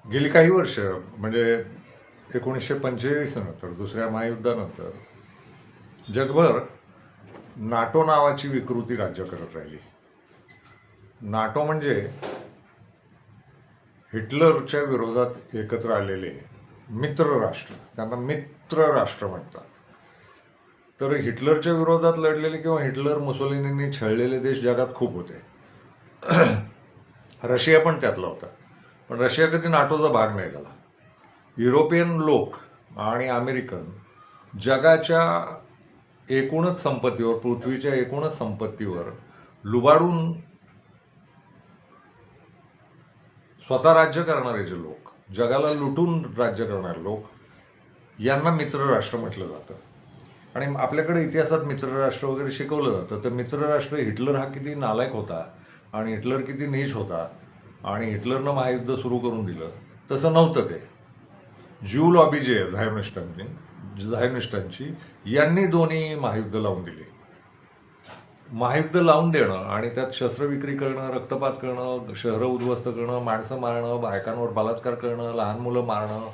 गेली काही वर्ष म्हणजे 1945 नंतर दुसऱ्या महायुद्धानंतर जगभर नाटो नावाची विकृती राज्य करत राहिली. नाटो म्हणजे हिटलरच्या विरोधात एकत्र आलेले मित्र राष्ट्र, त्यांना मित्र राष्ट्र म्हणतात. तर हिटलरच्या विरोधात लढलेले किंवा हिटलर मुसोलिनींनी छळलेले देश जगात खूप होते. रशिया पण त्यातला होता, पण रशिया कधी नाटोचा भाग नाही झाला. युरोपियन लोक आणि अमेरिकन जगाच्या एकूणच संपत्तीवर, पृथ्वीच्या एकूणच संपत्तीवर लुबाडून स्वतः राज्य करणारे जे लोक, जगाला लुटून राज्य करणारे लोक, यांना मित्रराष्ट्र म्हटलं जातं. आणि आपल्याकडे इतिहासात मित्रराष्ट्र वगैरे शिकवलं जातं. तर मित्रराष्ट्र, हिटलर हा किती नालायक होता आणि हिटलर किती नीच होता आणि हिटलरनं महायुद्ध सुरू करून दिलं, तसं नव्हतं ते. ज्यू लॉबी जी आहे झायोनिस्टांची, यांनी दोन्ही महायुद्ध लावून दिले. महायुद्ध लावून देणं आणि त्यात शस्त्रविक्री करणं, रक्तपात करणं, शहरं उद्ध्वस्त करणं, माणसं मारणं, बायकांवर बलात्कार करणं, लहान मुलं मारणं,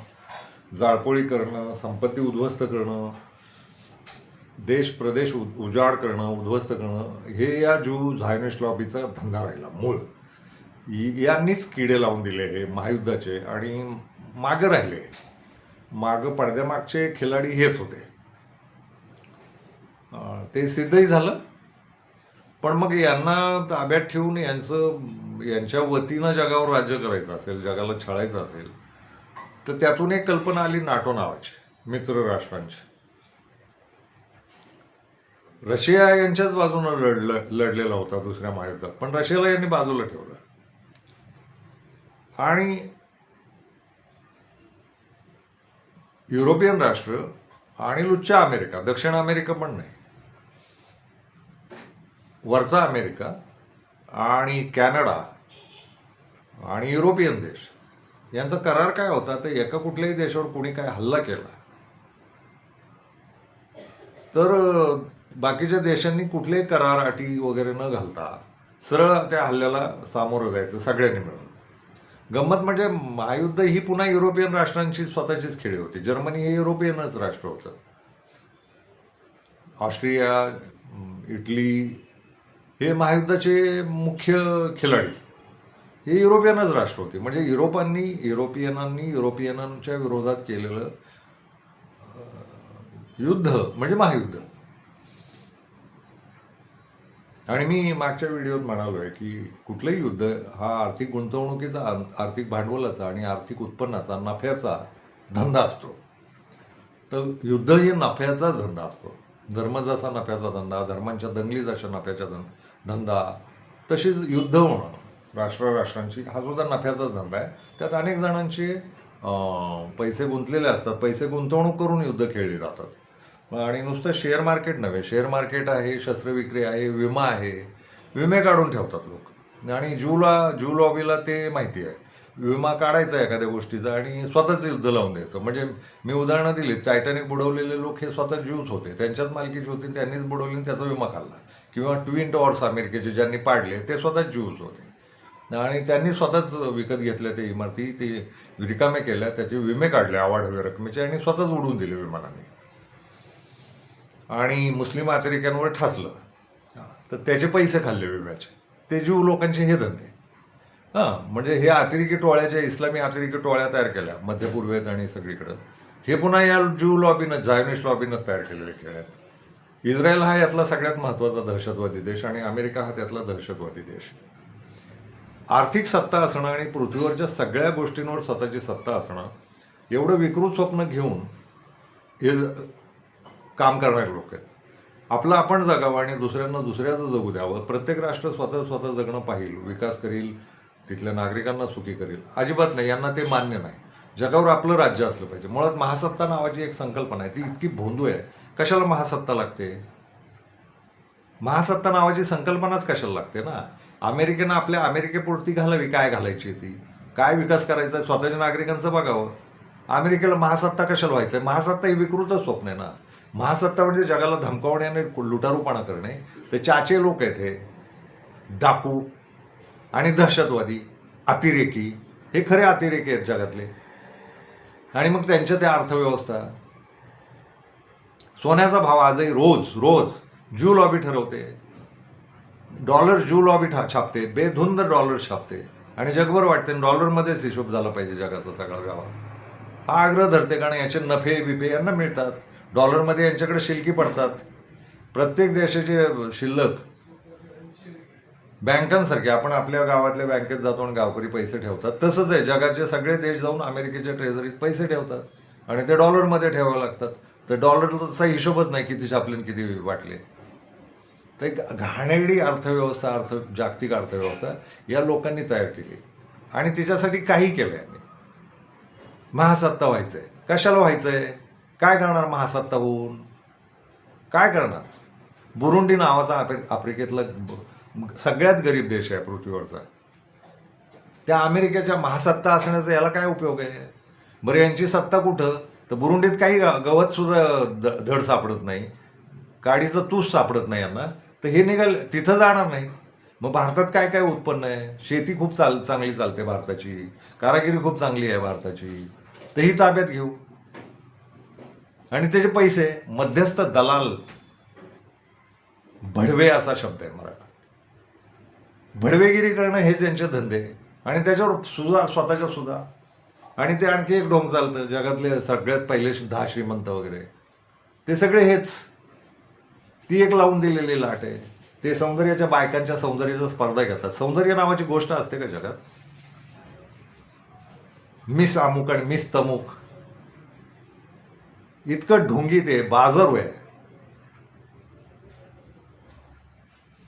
जाळपोळी करणं, संपत्ती उद्ध्वस्त करणं, देश प्रदेश उजाड करणं, उद्ध्वस्त करणं, हे या झायोनिस्ट लॉबीचा धंदा राहिला मूळ. यांनीच किडे लावून दिले हे महायुद्धाचे आणि मागं राहिले. मागं पडद्यामागचे खिलाडी हेच होते. ते सिद्धही झालं. पण मग यांना ताब्यात ठेवून यांच्या वतीनं जगावर राज्य करायचं असेल, जगाला छळायचं असेल, तर त्यातून एक कल्पना आली नाटो नावाची, मित्र राष्ट्रांची. रशिया यांच्याच बाजूनं लढलेला होता दुसऱ्या महायुद्धात, पण रशियाला यांनी बाजूला ठेवलं. आणि युरोपियन राष्ट्र आणि लुच्चा अमेरिका, दक्षिण अमेरिका पण नाही, वरचा अमेरिका आणि कॅनडा आणि युरोपियन देश यांचा करार काय होता, तर एका कुठल्याही देशावर कोणी काय हल्ला केला तर बाकीच्या देशांनी कुठलेही करार, अटी वगैरे न घालता सरळ त्या हल्ल्याला सामोरं जायचं सगळ्यांनी मिळून. गंमत म्हणजे महायुद्ध ही पुन्हा युरोपियन राष्ट्रांची स्वतःचीच खेळी होती. जर्मनी हे युरोपियनच राष्ट्र होतं. ऑस्ट्रिया, इटली हे महायुद्धाचे मुख्य खिलाडी हे युरोपियनच राष्ट्र होते. म्हणजे युरोपियनांच्या विरोधात केलेलं युद्ध म्हणजे महायुद्ध. आणि मी मागच्या व्हिडिओत म्हणालोय की कुठलंही युद्ध हा आर्थिक गुंतवणुकीचा, आर्थिक भांडवलाचा आणि आर्थिक उत्पन्नाचा, नफ्याचा धंदा असतो. तर युद्ध हे नफ्याचा धंदा असतो. धर्म जसा नफ्याचा धंदा, धर्मांच्या दंगली जशा नफ्याचा धंदा, तशीच युद्ध होणं राष्ट्रांची हा सुद्धा नफ्याचाच धंदा आहे. त्यात अनेक जणांचे पैसे गुंतलेले असतात. पैसे गुंतवणूक करून युद्ध खेळली जातात. आणि नुसतं शेअर मार्केट नव्हे, शेअर मार्केट आहे, शस्त्रविक्री आहे, विमा आहे, विमे काढून ठेवतात लोक. आणि जू लॉबीला ते माहिती आहे, विमा काढायचा एखाद्या गोष्टीचा आणि स्वतःच युद्ध लावून द्यायचं. म्हणजे मी उदाहरणं दिली, टायटॅनिक बुडवलेले लोक हे स्वतः ज्यूच होते, त्यांच्याच मालकीचे होते, त्यांनीच बुडवली आणि त्याचा विमा काढला. किंवा ट्विन टॉवर्स अमेरिकेचे ज्यांनी पाडले ते स्वतःच ज्यूच होते आणि त्यांनी स्वतःच विकत घेतल्या ते इमारती, ते रिकामे केल्या, त्याचे विमे काढले अवाढव्य रकमेचे आणि स्वतःच उडवून दिले विमानाने. आणि मुस्लिम अतिरेक्यांवर ठासलं तर त्याचे पैसे खाल्ले विम्याचे. ते ज्यू लोकांचे हे धंदे. म्हणजे हे अतिरेकी टोळ्याच्या, इस्लामी अतिरेकी टोळ्या तयार केल्या मध्यपूर्वेत आणि सगळीकडं. हे पुन्हा या ज्यू लॉबीनं, झायोनिस्ट लॉबीनंच तयार केलेले खेळ आहेत. इस्रायल हा यातला सगळ्यात महत्त्वाचा दहशतवादी देश आणि अमेरिका हा त्यातला दहशतवादी देश. आर्थिक सत्ता असणं आणि पृथ्वीवरच्या सगळ्या गोष्टींवर स्वतःची सत्ता असणं, एवढं विकृत स्वप्न घेऊन हे काम करणारे लोक आहेत. आपलं आपण जगावं आणि दुसऱ्यांना दुसऱ्याचं जगू द्यावं. प्रत्येक राष्ट्र स्वतः जगणं पाहिल, विकास करील, तिथल्या नागरिकांना सुखी करील, अजिबात नाही. यांना ते मान्य नाही. जगावर आपलं राज्य असलं पाहिजे. मुळात महासत्ता नावाची एक संकल्पना आहे, ती इतकी भोंदू आहे. कशाला महासत्ता लागते? महासत्ता नावाची संकल्पनाच कशाला लागते ना? अमेरिकेनं आपल्या अमेरिकेपुरती घालावी, काय घालायची ती, काय विकास करायचा आहे, स्वतःच्या नागरिकांचं बघावं. अमेरिकेला महासत्ता कशाला व्हायचं आहे? महासत्ता ही विकृतच स्वप्न आहे ना. महासत्ता म्हणजे जगाला धमकावण्याने, लुटारूपणा करणे. ते चाचे लोक आहेत, हे डाकू आणि दहशतवादी, अतिरेकी, हे खरे अतिरेकी आहेत जगातले. आणि मग त्यांच्या त्या अर्थव्यवस्था, सोन्याचा भाव आजही रोज रोज जू लॉबी ठरवते, डॉलर जू लॉबी छापते, बेधुंद डॉलर छापते आणि जगभर वाटते डॉलरमध्येच हिशोब झाला पाहिजे जगाचा सगळा व्यवहार. हा आग्रह धरते कारण याचे नफे बिफे यांना मिळतात, डॉलरमध्ये यांच्याकडे शिल्लकी पडतात. प्रत्येक देशाचे शिल्लक बँकांसारखे, आपण आपल्या गावातल्या बँकेत जातो आणि गावकरी पैसे ठेवतात, तसंच आहे जगाचे सगळे देश जाऊन अमेरिकेच्या ट्रेझरीत पैसे ठेवतात आणि ते डॉलरमध्ये ठेवावे लागतात. तर डॉलरचा तसा हिशोबच नाही किती छापले किती वाटले. तर एक घाणेरडी अर्थव्यवस्था, जागतिक अर्थव्यवस्था या लोकांनी तयार केली आणि तिच्यासाठी काही केलं यांनी. महासत्ता व्हायचं आहे, कशाला व्हायचं आहे, काय करणार महासत्ता होऊन, काय करणार. बुरुंडी नावाचा आफ्रिकेतला सगळ्यात गरीब देश आहे पृथ्वीवरचा, त्या अमेरिकेच्या महासत्ता असण्याचा याला काय उपयोग आहे. बरं यांची सत्ता कुठं, तर बुरुंडीत काही गवत सुद्धा धड सापडत नाही, काडीचं तूस सापडत नाही यांना, तर हे निघाल तिथं जाणार नाही. मग भारतात काय काय उत्पन्न आहे, शेती खूप चांगली चालते भारताची, कारागिरी खूप चांगली आहे भारताची, तर ही ताब्यात घेऊ. आणि त्याचे पैसे मध्यस्थ दलाल, भडवे असा शब्द आहे मराठी, भडवेगिरी करणं हे त्यांचे धंदे आणि त्याच्यावर स्वतःच्या सुद्धा. आणि ते आणखी एक ढोंग चालतं, जगातले सगळ्यात पहिले 10 श्रीमंत वगैरे ते सगळे हेच, ती एक लावून दिलेली लाट आहे. ते सौंदर्याच्या, बायकांच्या सौंदर्याच्या स्पर्धा घेतात. सौंदर्य नावाची गोष्ट असते का जगात? मिस अमुक आणि मिस तमुक, इतकं ढोंगी ते बाजारू आहे,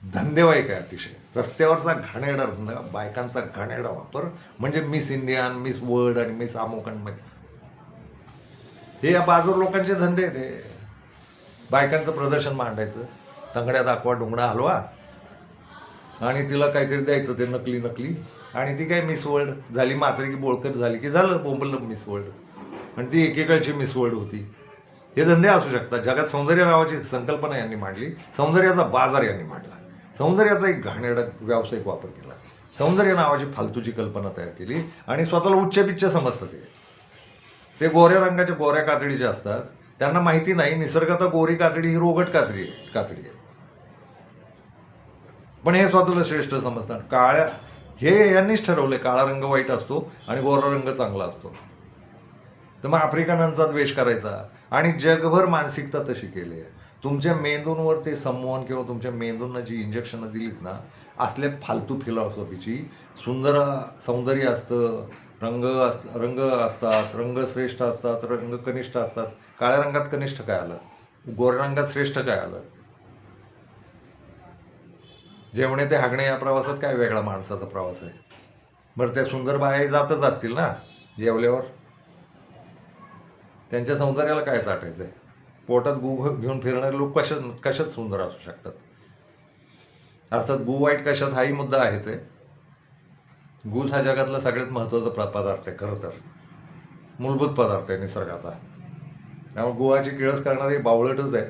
धंदेवाईक आहे अतिशय. रस्त्यावरचा घाणेरडा बायकांचा घाणेरडा वापर म्हणजे मिस इंडियन, मिस वर्ल्ड आणि मिस अमुक आणि हे या बाजारू लोकांचे धंदे आहेत. हे बायकांचं प्रदर्शन मांडायचं, तंगड्या दाखवा, डोंगडा हलवा आणि तिला काहीतरी द्यायचं ते नकली नकली, आणि ती काय मिस वर्ल्ड झाली, मात्र की बोळकट झाली की झालं बोंबल मिस वर्ल्ड, आणि ती एकेकाळची मिस वर्ल्ड होती. हे धंदे असू शकतात. जगात सौंदर्य नावाची संकल्पना यांनी मांडली, सौंदर्याचा बाजार यांनी मांडला, सौंदर्याचा एक घाणेरडा व्यावसायिक वापर केला, सौंदर्य नावाची फालतूची कल्पना तयार केली आणि स्वतःला उच्च पिच्च समजतात. ते गोऱ्या रंगाच्या गोऱ्या कातडीचे असतात, त्यांना माहिती नाही निसर्गात गोरी कातडी ही रोगट कातडी आहे, पण हे स्वतःला श्रेष्ठ समजतात. काळ्या, हे यांनीच ठरवले काळा रंग वाईट असतो आणि गोरा रंग चांगला असतो. तर मग आफ्रिकनांचा द्वेष करायचा आणि जगभर मानसिकता तशी केली आहे. तुमच्या मेंदूंवर ते संमोहन किंवा तुमच्या मेंदूंना जी इंजेक्शनं दिलीत ना, असले फालतू फिलॉसॉफीची, सौंदर्य असतं, रंग असतात, रंग श्रेष्ठ असतात, रंग कनिष्ठ असतात. काळ्या रंगात कनिष्ठ काय आलं, गोऱ्या रंगात श्रेष्ठ काय आलं. जेवणे ते हागणे या प्रवासात काय वेगळा माणसाचा प्रवास आहे. बरं त्या सुंदर बाया जातच असतील ना जेवल्यावर, त्यांच्या सौंदर्याला काय चाटायचं आहे. पोटात गू घेऊन फिरणारे लोक कशात सुंदर असू शकतात. अर्थात गू वाईट कशात हाही मुद्दा आहेच आहे. गूच हा जगातला सगळ्यात महत्त्वाचा पदार्थ आहे, खरं तर मूलभूत पदार्थ आहे निसर्गाचा. त्यामुळे गुवाची किळस करणारे बावळटच आहे.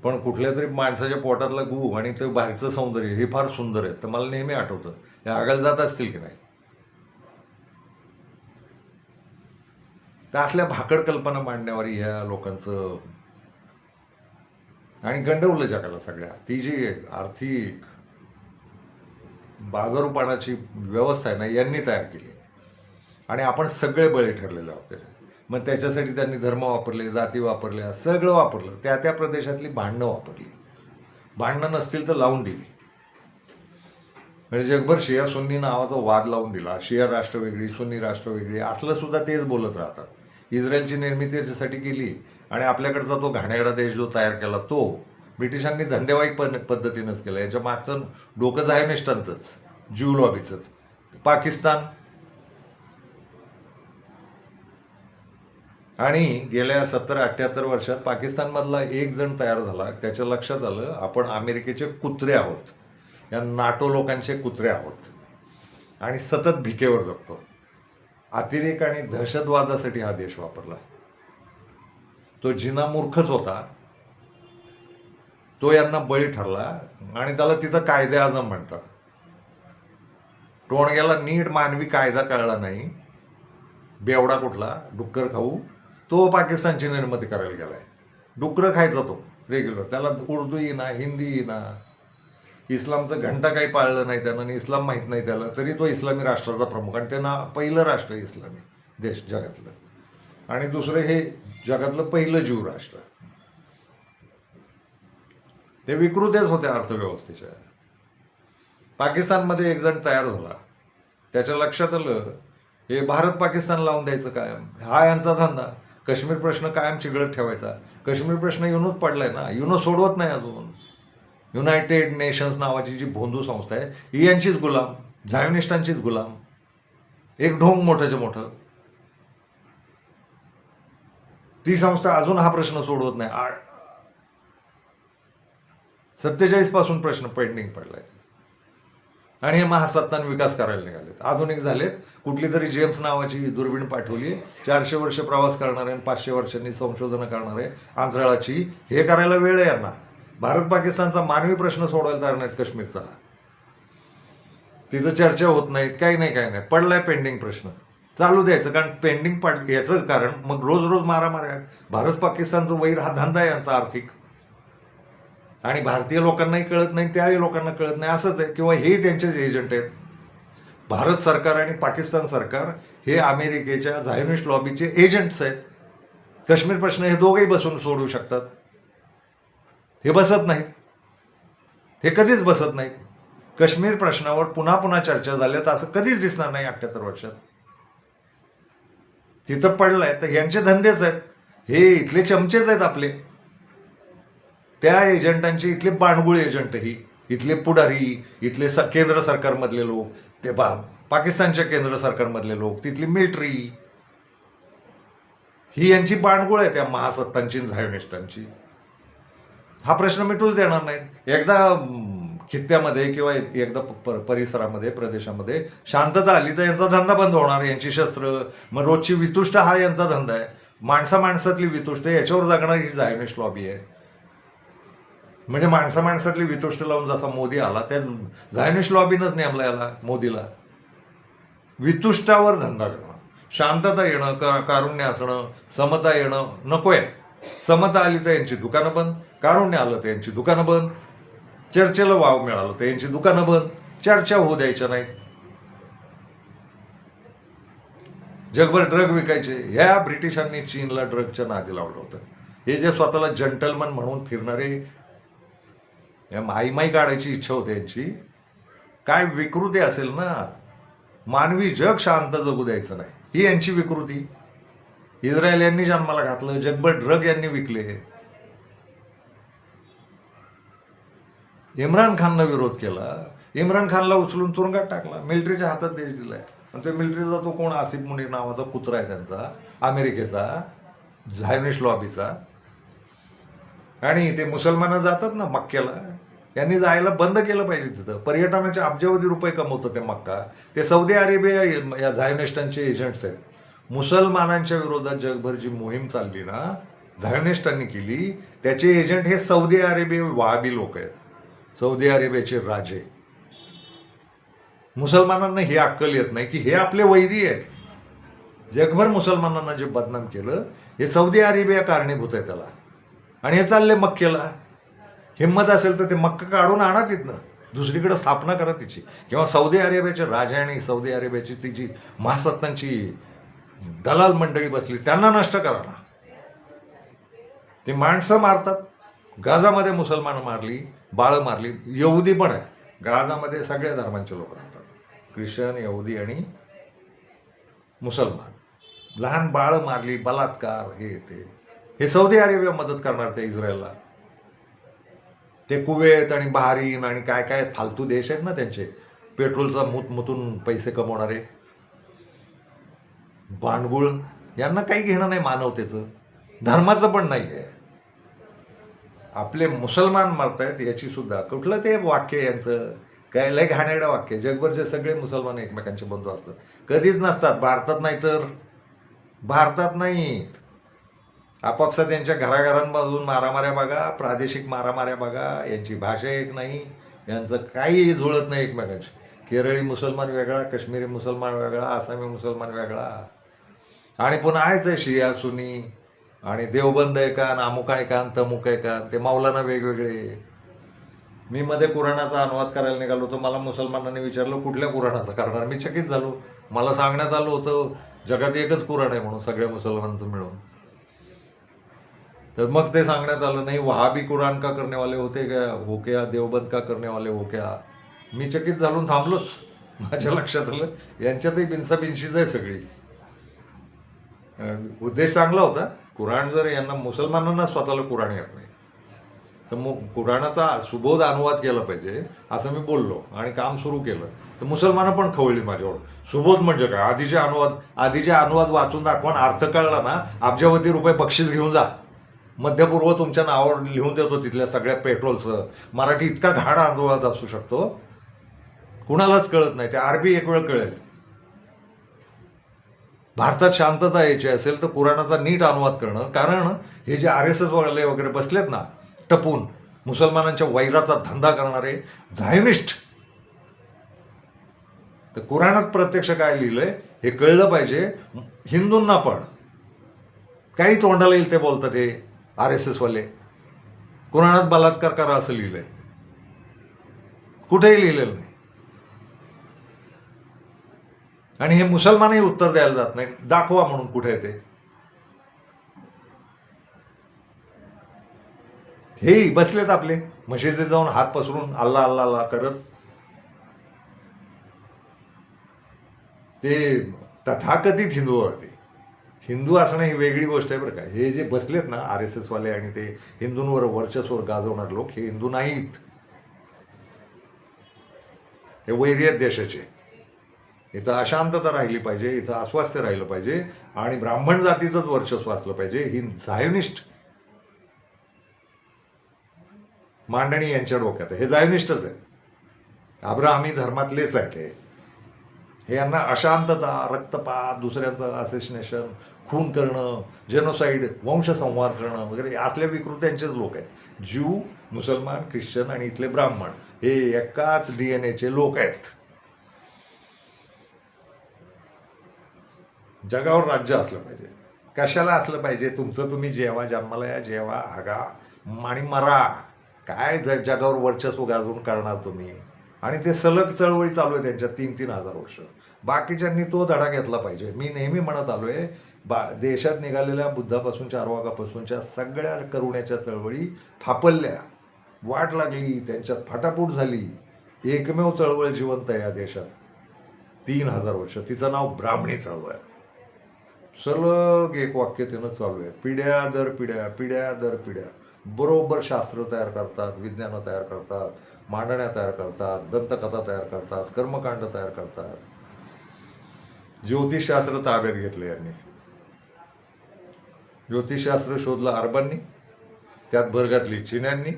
पण कुठल्या तरी माणसाच्या पोटातलं गू आणि ते बाहेरचं सौंदर्य हे फार सुंदर आहे. तर मला नेहमी आठवतं, हे आगायला जात असतील की नाही. तर असल्या भाकड कल्पना मांडण्यावर ह्या लोकांचं आणि गंडवलं जगाला सगळ्या. ती जी आर्थिक बाजारूपणाची व्यवस्था आहे ना, यांनी तयार केली आणि आपण सगळे बळी ठरलेले आहोत त्याचे. मग त्याच्यासाठी त्यांनी धर्म वापरले, जाती वापरल्या, सगळं वापरलं. त्या प्रदेशातली भांडणं वापरली, भांडणं नसतील तर लावून दिली. म्हणजे जगभर शिया सुन्नी नावाचा वाद लावून दिला. शिया राष्ट्र वेगळी, सुन्नी राष्ट्र वेगळी, असलं सुद्धा तेच बोलत राहतात. इस्रायलची निर्मिती त्याच्यासाठी केली आणि आपल्याकडचा तो घाणेरडा देश जो तयार केला तो ब्रिटिशांनी धंदेवाईक पद्धतीनंच केलं. याच्या मागचं डोकं झायोनिस्टांचंच, ज्यू लॉबीचंच. पाकिस्तान आणि गेल्या 70-78 वर्षात पाकिस्तानमधला एक जण तयार झाला, त्याच्या लक्षात आलं आपण अमेरिकेचे कुत्रे आहोत, या नाटो लोकांचे कुत्रे आहोत आणि सतत भिकेवर जगतो. अतिरेक आणि दहशतवादासाठी हा देश वापरला. तो जिना मूर्खच होता, तो यांना बळी ठरला आणि त्याला तिथं कायदे आजम म्हणतात. टोणग्याला नीट मानवी कायदा कळला नाही, बेवडा कुठला डुक्कर खाऊ, तो पाकिस्तानची निर्मिती करायला गेलाय. डुक्कर खायचा तो रेग्युलर, त्याला उर्दू येईना, हिंदी येईना, इस्लामचं घंटा काही पाळलं नाही त्यानं आणि इस्लाम माहीत नाही त्याला, तरी तो इस्लामी राष्ट्राचा प्रमुख. आणि त्यांना पहिलं राष्ट्र इस्लामी देश जगातलं, आणि दुसरं हे जगातलं पहिलं जीव राष्ट्र. ते विकृतेच होत्या अर्थव्यवस्थेच्या. पाकिस्तानमध्ये एक जण तयार झाला, त्याच्या लक्षात आलं हे भारत पाकिस्तान लावून द्यायचं कायम, हा यांचा धंदा. काश्मीर प्रश्न कायम चिघळत ठेवायचा. काश्मीर प्रश्न युनोत पडलाय ना, युनो सोडवत नाही अजून. युनायटेड नेशन्स नावाची जी भोंदू संस्था आहे ही यांचीच गुलाम, झायोनिस्टांचीच गुलाम. एक ढोंग मोठंच्या मोठं. ती संस्था अजून हा प्रश्न सोडवत नाही. 47 पासून प्रश्न पेंडिंग पडलाय. आणि हे महासत्तान विकास करायला निघालेत, आधुनिक झालेत. कुठली तरी जेम्स नावाची दुर्बीण पाठवली, 400 वर्ष प्रवास करणारे आणि 500 वर्षांनी संशोधनं करणारे अंतराळाची. हे करायला वेळ आहे यांना. भारत पाकिस्तानचा मानवी प्रश्न सोडवायला तयार नाहीत. काश्मीरचा तिथं चर्चा होत नाहीत, काही नाही. पडलाय पेंडिंग प्रश्न, चालू द्यायचं. कारण पेंडिंग याचं कारण मग रोज रोज मारामाऱ्या आहेत. भारत पाकिस्तानचं वैर हा धंदा आहे यांचा आर्थिक, आणि भारतीय लोकांनाही कळत नाही, त्याही लोकांना कळत नाही, असंच आहे. किंवा हे त्यांचेच एजंट आहेत. भारत सरकार आणि पाकिस्तान सरकार हे अमेरिकेच्या झायोनिस्ट लॉबीचे एजंट्स आहेत. काश्मीर प्रश्न हे दोघेही बसून सोडवू शकतात, हे बसत नाहीत. हे कधीच बसत नाहीत. काश्मीर प्रश्नावर पुन्हा पुन्हा चर्चा झाल्यात असं कधीच दिसणार नाही 78 वर्षात. तिथं पडलाय तर यांचे धंदेच आहेत, हे इथले चमचेच आहेत आपले. त्या एजंटांचे इथले बाणगुळ एजंटही, इथले पुढारी, इथले केंद्र सरकारमधले लोक, ते पाकिस्तानच्या केंद्र सरकारमधले लोक, तिथली मिलिटरी, ही यांची बाणगुळ आहे त्या महासत्तांची, झायोनिस्टांची. हा प्रश्न मिटूच देणार नाहीत. एकदा खित्त्यामध्ये किंवा एकदा परिसरामध्ये, प्रदेशामध्ये शांतता आली तर यांचा धंदा बंद होणार. यांची शस्त्र, मग रोजची वितुष्ट हा यांचा धंदा आहे. माणसातली वितुष्ट, याच्यावर जगणारी ही झायोनिस्ट लॉबी आहे. म्हणजे माणसातली वितुष्ट लावून जसा मोदी आला, त्या झायोनिस्ट लॉबीनंच नेमला याला, मोदीला. वितुष्टावर धंदा करणं, शांतता येणं, कारुण्य असणं, समता येणं नको आहे. समता आली तर यांची दुकानं बंद, कारुण्य आलं तर यांची दुकानं बंद, चर्चेला वाव मिळालं तर यांची दुकानं बंद, चर्चा होऊ द्यायच्या नाहीत. जगभर ड्रग विकायचे. ह्या ब्रिटिशांनी चीनला ड्रगच्या नादी लावलं होतं. हे जे स्वतःला जंटलमन म्हणून फिरणारे, या माई काढायची इच्छा होते यांची. काय विकृती असेल ना, मानवी जग शांत जगू द्यायचं नाही, ही यांची विकृती. इस्रायल यांनी जन्माला घातलं, जगभर ड्रग यांनी विकले. इम्रान खाननं विरोध केला, इम्रान खानला उचलून तुरुंगात टाकला, मिलिटरीच्या हातात देश दिलाय. आणि ते मिलिटरीचा तो कोण, आसिफ मुनीर नावाचा कुत्रा आहे त्यांचा, अमेरिकेचा, झायोनिस्ट लॉबीचा. आणि ते मुसलमानं जातात ना मक्क्याला, यांनी जायला बंद केलं पाहिजे. तिथं पर्यटनाचे अब्जावधी रुपये कमवतं ते मक्का. ते सौदी अरेबिया या झायोनिस्टांचे एजंट्स आहेत. मुसलमानांच्या विरोधात जगभर जी मोहीम चालली ना, झायोनिस्टांनी केली, त्याचे एजंट हे सौदी अरेबिया वहाबी लोक आहेत, सौदी अरेबियाचे राजे. मुसलमानांना ही अक्कल येत नाही की हे आपले वैरी आहेत. जगभर मुसलमानांना जे बदनाम केलं, हे सौदी अरेबिया कारणीभूत आहे त्याला. आणि हे चालले मक्केला. हिंमत असेल तर ते मक्का काढून आणा तिथनं, दुसरीकडे स्थापना करा तिची. किंवा सौदी अरेबियाचे राजे आणि सौदी अरेबियाची तिची महासत्तांची दलाल मंडळी बसली, त्यांना नष्ट करा ना. ते माणसं मारतात. गाझामध्ये मुसलमान मारली, बाळं मारली. यहुदी पण आहेत गाझामध्ये, सगळ्या धर्मांचे लोक राहतात, ख्रिश्चन, यहुदी आणि मुसलमान. लहान बाळं मारली, बलात्कार, हे सौदी अरेबिया मदत करणार ते इस्रायलला. ते कुवेत आणि बहारीन आणि काय काय फालतू देश आहेत ना त्यांचे, पेट्रोलचा मुतून पैसे कमवणारे भांडगुळ. यांना काही घेणं नाही मानवतेचं, धर्माचं पण नाही आहे. आपले मुसलमान मारतायत याची सुद्धा, कुठलं ते वाक्य यांचं, काय लय घाणेरडं वाक्य. जगभरचे सगळे मुसलमान एकमेकांचे बंधू असतात, कधीच नसतात. भारतात नाही तर भारतात नाहीत. आपापसात त्यांच्या घराघरांमधून मारामाऱ्या बघा, प्रादेशिक मारामाऱ्या बघा. यांची भाषा एक नाही, यांचं काही जुळत नाही एकमेकांशी. केरळी मुसलमान वेगळा, काश्मीरी मुसलमान वेगळा, आसामी मुसलमान वेगळा, आणि पुन्हा आहेच आहे शिया सुनी, आणि देवबंद आहे का, आणि अमुक आहे का, आणि तमुक आहे का, ते मौलाना वेगवेगळे. मी मध्ये कुराणाचा अनुवाद करायला निघालो होतो. मला मुसलमानांनी विचारलं कुठल्या कुराणाचा करणार. मी चकित झालो. मला सांगण्यात आलं होतं जगात एकच कुराण आहे म्हणून सगळ्या मुसलमानांचं मिळून. तर मग ते सांगण्यात आलं नाही, वहाबी कुराण का करने वाले होते क्या, हो क्या, देवबंद का करने वाले हो क्या. मी चकित झालून थांबलोच. माझ्या लक्षात आलं यांच्यातही बिनसाबिनशीच आहे सगळी. उद्देश चांगला होता. कुराण जर यांना मुसलमानांना स्वतःला कुराण येत नाही, तर मग कुराणाचा सुबोध अनुवाद केला पाहिजे असं मी बोललो आणि काम सुरू केलं. तर मुसलमानं पण खवळली माझ्यावर. सुबोध म्हणजे काय, आधीचे अनुवाद वाचून दाखवा, अर्थ कळला ना, अब्जावधी रुपये बक्षीस घेऊन जा. मध्यपूर्व तुमच्या नावावर लिहून देतो, तिथल्या सगळ्या पेट्रोलचं. मराठी इतका घाण अनुवाद असू शकतो, कुणालाच कळत नाही. ते अरबी एक वेळ कळेल. भारतात शांतता यायची असेल तर कुराणाचा नीट अनुवाद करणं. कारण हे जे RSS वाले वगैरे बसलेत ना टपून, मुसलमानांच्या वैराचा धंदा करणारे झायनिस्ट, तर कुराणात प्रत्यक्ष काय लिहिलंय हे कळलं पाहिजे हिंदूंना पण. काही तोंडाला येईल ते बोलतात हे RSS वाले. कुराणात बलात्कार करा असं लिहिलंय, कुठेही लिहिलेलं नाही. आणि हे मुसलमानही उत्तर द्यायला जात नाही, दाखवा म्हणून कुठे आहे ते. हेही बसलेत आपले मशिदीत जाऊन हात पसरून अल्ला अल्ला अल्ला करत. ते तथाकथित हिंदू होते. हिंदू असणं ही वेगळी गोष्ट आहे बरं का. हे जे बसलेत ना RSS वाले आणि ते हिंदूंवर वर्चस्व गाजवणारे लोक, हे हिंदू नाहीत. हे वैरी आहेत देशाचे. इथं अशांतता राहिली पाहिजे, इथं अस्वास्थ्य राहिलं पाहिजे, आणि ब्राह्मण जातीचंच वर्चस्व असलं पाहिजे. ही झायोनिस्ट मांडणी यांच्या डोक्यात आहे. हे झायोनिस्टच आहे, अब्राहमी धर्मातलेच आहेत. हे यांना अशांतता, रक्तपात, दुसऱ्यांचं असेसिनेशन, खून करणं, जेनोसाईड, वंशसंहार करणं वगैरे असल्या विकृत्यांचेच लोक आहेत. ज्यू, मुसलमान, ख्रिश्चन आणि इथले ब्राह्मण हे एकाच DNAचे लोक आहेत. जगावर राज्य असलं पाहिजे. कशाला असलं पाहिजे? तुमचं तुम्ही जेवा, जन्माला या, जेवा, हागा आणि मरा. काय जगावर वर्चस्व गाजवून करणार तुम्ही? आणि ते सलग चळवळी चालू आहे त्यांच्या 3-3 हजार वर्ष. बाकीच्यांनी तो धडा घेतला पाहिजे. मी नेहमी म्हणत आलो आहे, देशात निघालेल्या बुद्धापासून चारवाकापासूनच्या सगळ्या करुण्याच्या चळवळी फापलल्या, वाट लागली, त्यांच्यात फाटाफूट झाली. एकमेव चळवळ जिवंत आहे या देशात 3,000 वर्ष, तिचं नाव ब्राह्मणी चळवळ. सलग एक वाक्य त्यानं चालू आहे, पिढ्या दर पिढ्या, पिढ्या दर पिढ्या. बरोबर शास्त्र तयार करतात, विज्ञानं तयार करतात, मांडण्या तयार करतात, दंतकथा तयार करतात, कर्मकांड तयार करतात. ज्योतिषशास्त्र ताब्यात घेतलं यांनी. ज्योतिषशास्त्र शोधलं अरबांनी, त्यात भर घातली चीन्यांनी,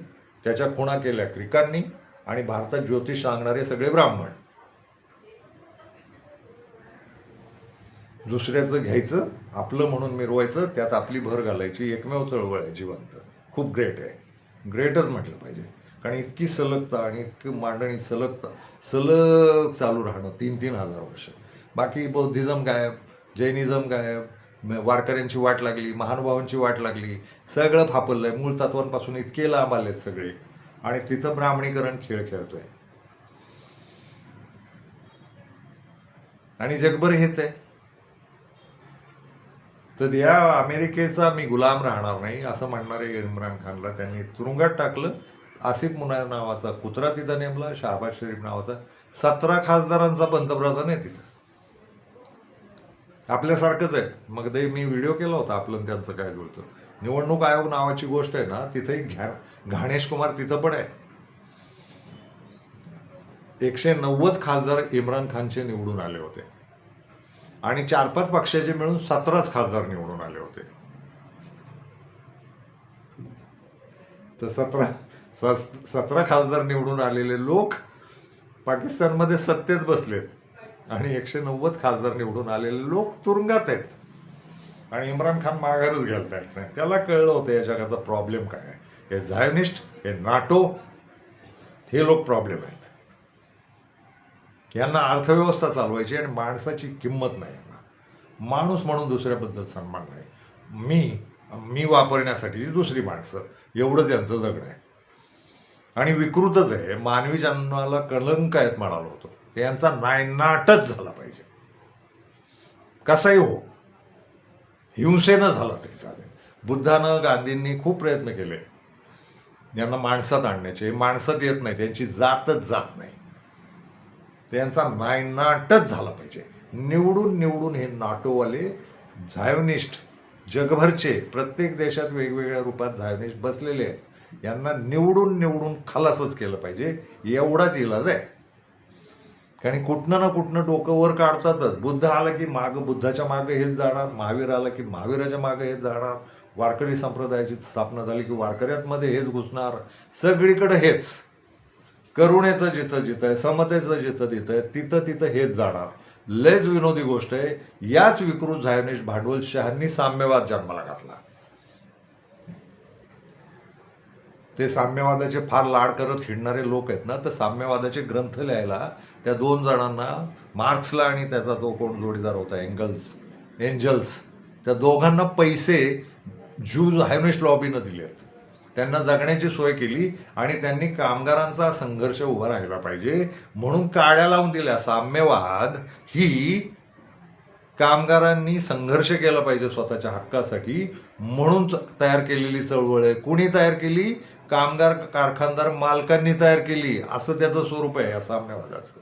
त्याच्या खुणा केल्या ग्रीकांनी, आणि भारतात ज्योतिष सांगणारे सगळे ब्राह्मण. दुसऱ्याचं घ्यायचं, आपलं म्हणून मिरवायचं, त्यात आपली भर घालायची. एकमेव चळवळ आहे जिवंत. खूप ग्रेट आहे, ग्रेटच म्हटलं पाहिजे. कारण इतकी सलगता आणि इतकी मांडणी सलग चालू राहणं 3-3 हजार वर्ष. बाकी बौद्धिझम गायब, जैनिझम गायब, वारकऱ्यांची वाट लागली, महानुभावांची वाट लागली, सगळं फापललं आहे. मूळ तत्वांपासून इतके लांब आलेत सगळे, आणि तिथं ब्राह्मणीकरण खेळ खेळतोय. आणि जगभर हेच आहे. तर या अमेरिकेचा मी गुलाम राहणार नाही असं म्हणणारे इम्रान खानला त्यांनी तुरुंगात टाकलं. आसिफ मुनार नावाचा कुत्रा तिथं नेमला, शहाबाज शरीफ नावाचा. 17 खासदारांचा पंतप्रधान आहे तिथं. आपल्यासारखंच आहे. मग ते मी व्हिडिओ केला होता, आपलं त्यांचं काय जुळतं. निवडणूक आयोग नावाची गोष्ट आहे ना, तिथेही घाणेश कुमार तिथं पण आहे. 190 खासदार इम्रान खानचे निवडून आले होते, आणि 4-5 पक्षाचे मिळून 17 खासदार निवडून आले होते. तर 17 खासदार निवडून आलेले लोक पाकिस्तानमध्ये सत्तेत बसलेत, आणि 190 खासदार निवडून आलेले लोक तुरुंगात आहेत. आणि इम्रान खान माघारच घ्यायला तयार नाही. त्याला कळलं होतं या जगाचा प्रॉब्लेम काय आहे. हे झायोनिस्ट, हे नाटो, हे लोक प्रॉब्लेम आहेत. यांना अर्थव्यवस्था चालवायची आणि माणसाची किंमत नाही यांना. माणूस म्हणून दुसऱ्याबद्दल सन्मान नाही. मी वापरण्यासाठी दुसरी माणसं, एवढंच यांचं जगणं आहे. आणि विकृतच आहे. मानवी जन्माला कलंक आहेत म्हणालो होतो, ते यांचा नायनाटच झाला पाहिजे. कसाही हो, हिंसेनं झाला तरी चालेल. बुद्धानं, गांधींनी खूप प्रयत्न केले यांना माणसात आणण्याचे. माणसात येत नाही, त्यांची जातच जात नाही. त्यांचा नायनाटच झाला पाहिजे. निवडून हे नाटोवाले झायोनिस्ट जगभरचे प्रत्येक देशात वेगवेगळ्या रूपात झायोनिस्ट बसलेले आहेत. यांना निवडून खलासच केलं पाहिजे, एवढाच इलाज आहे. कारण कुठनं ना कुठनं डोकं वर काढतातच. बुद्ध आला की बुद्धाच्या मागं हेच जाणार, महावीर आला की महावीराच्या मागं हेच जाणार, वारकरी संप्रदायाची स्थापना झाली की वारकऱ्यांमध्ये हेच घुसणार, सगळीकडे हेच. करुणेचं जिथं जिथं आहे, समतेचं जिथं तिथं आहे, तिथं हेच जाणार. लयच विनोदी गोष्ट आहे. याच विकृत झायोनिस्ट भांडवलशाहांनी साम्यवाद जन्माला घातला. ते साम्यवादाचे फार लाड करत हिंडणारे लोक आहेत ना, तर साम्यवादाचे ग्रंथ लिहायला त्या 2 जणांना, मार्क्सला आणि त्याचा तो कोण जोडीदार होता एंजल्स, त्या दोघांना पैसे झायोनिस्ट लॉबीनं दिलेत. त्यांना जगण्याची सोय केली आणि त्यांनी कामगारांचा संघर्ष उभा राहिला पाहिजे म्हणून काड्या लावून दिल्या. साम्यवाद ही कामगारांनी संघर्ष केला पाहिजे स्वतःच्या हक्कासाठी म्हणून तयार केलेली चळवळ आहे. कुणी तयार केली? कामगार कारखानदार मालकांनी तयार केली, असं त्याचं स्वरूप आहे या साम्यवादाचं.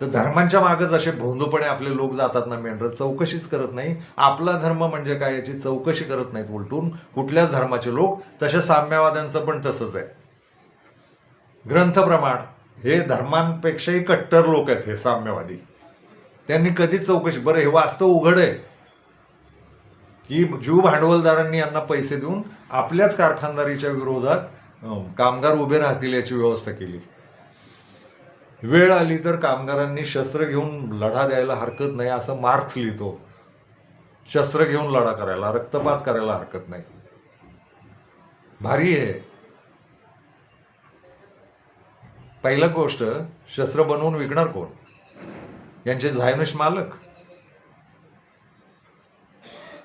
तर धर्मांच्या मागं जसे भोंदूपणे आपले लोक जातात ना मेंढर, चौकशीच करत नाही आपला धर्म म्हणजे काय याची चौकशी करत नाहीत उलटून कुठल्याच धर्माचे लोक, तसे साम्यवाद्यांचं पण तसंच आहे. ग्रंथप्रमाण हे धर्मांपेक्षाही कट्टर लोक आहेत हे साम्यवादी. त्यांनी कधीच चौकशी, बरं हे वास्तव उघड आहे की ज्यू भांडवलदारांनी यांना पैसे देऊन आपल्याच कारखानदारीच्या विरोधात कामगार उभे राहतील याची व्यवस्था केली. वेळ आली तर कामगारांनी शस्त्र घेऊन लढा द्यायला हरकत नाही असं मार्क्स लिहितो. शस्त्र घेऊन लढा करायला, रक्तपात करायला हरकत नाही. भारी आहे. पहिली गोष्ट, शस्त्र बनवून विकणार कोण? यांचे झायोनिस्ट मालक.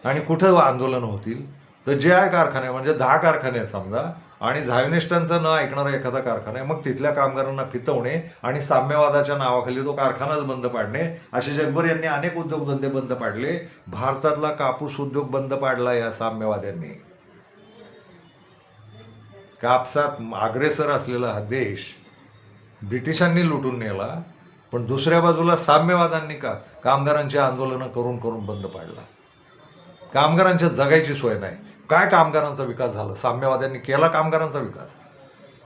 आणि कुठं आंदोलन होतील तर ज्या कारखाने, म्हणजे 10 कारखाने आहेत समजा, आणि झायोनिस्टांचं न ऐकणारा एखादा कारखाना आहे, मग तिथल्या कामगारांना फितवणे आणि साम्यवादाच्या नावाखाली तो कारखानाच बंद पाडणे, असे जगभर यांनी अनेक उद्योगधंदे बंद पाडले. भारतातला कापूस उद्योग बंद पाडला या साम्यवाद्यांनी. कापसात अग्रेसर असलेला हा देश ब्रिटिशांनी लुटून नेला, पण दुसऱ्या बाजूला साम्यवादांनी कामगारांची आंदोलनं करून बंद पाडला. कामगारांच्या जगायची सोय नाही. काय कामगारांचा विकास झाला? साम्यवाद्यांनी केला कामगारांचा विकास.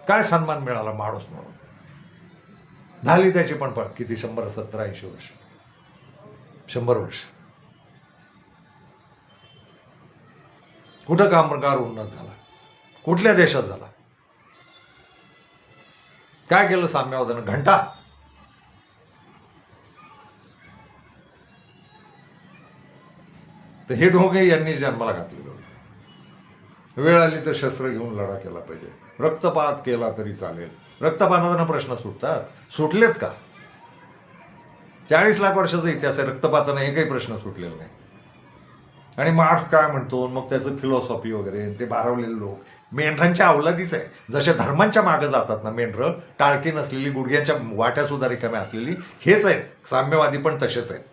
काय सन्मान मिळाला माणूस म्हणून? झाली त्याची पण किती 100, 70, 80 वर्ष, 100 वर्ष. कुठं कामगार उन्नत झाला? कुठल्या देशात झाला? काय केलं साम्यवादानं? घंटा. तर हे ढोंगे यांनी जन्माला घातलेलं होतं. वेळ आली तर शस्त्र घेऊन लढा केला पाहिजे, रक्तपात केला तरी चालेल. रक्तपातानं प्रश्न सुटतात? सुटलेत का? 40 लाख वर्षाचा इतिहास आहे, रक्तपातानं हे काही प्रश्न सुटलेला नाही. आणि मार्क्स काय म्हणतो, मग त्याचं फिलॉसॉफी वगैरे, ते भारावलेले लोक मेंढरांच्या अवलादीच आहे. जसे धर्मांच्या मागं जातात ना मेंढरं, टाळकी नसलेली, गुडघ्यांच्या वाट्या सुद्धा रिकाम्या असलेली, हेच आहेत साम्यवादी, पण तसेच आहेत.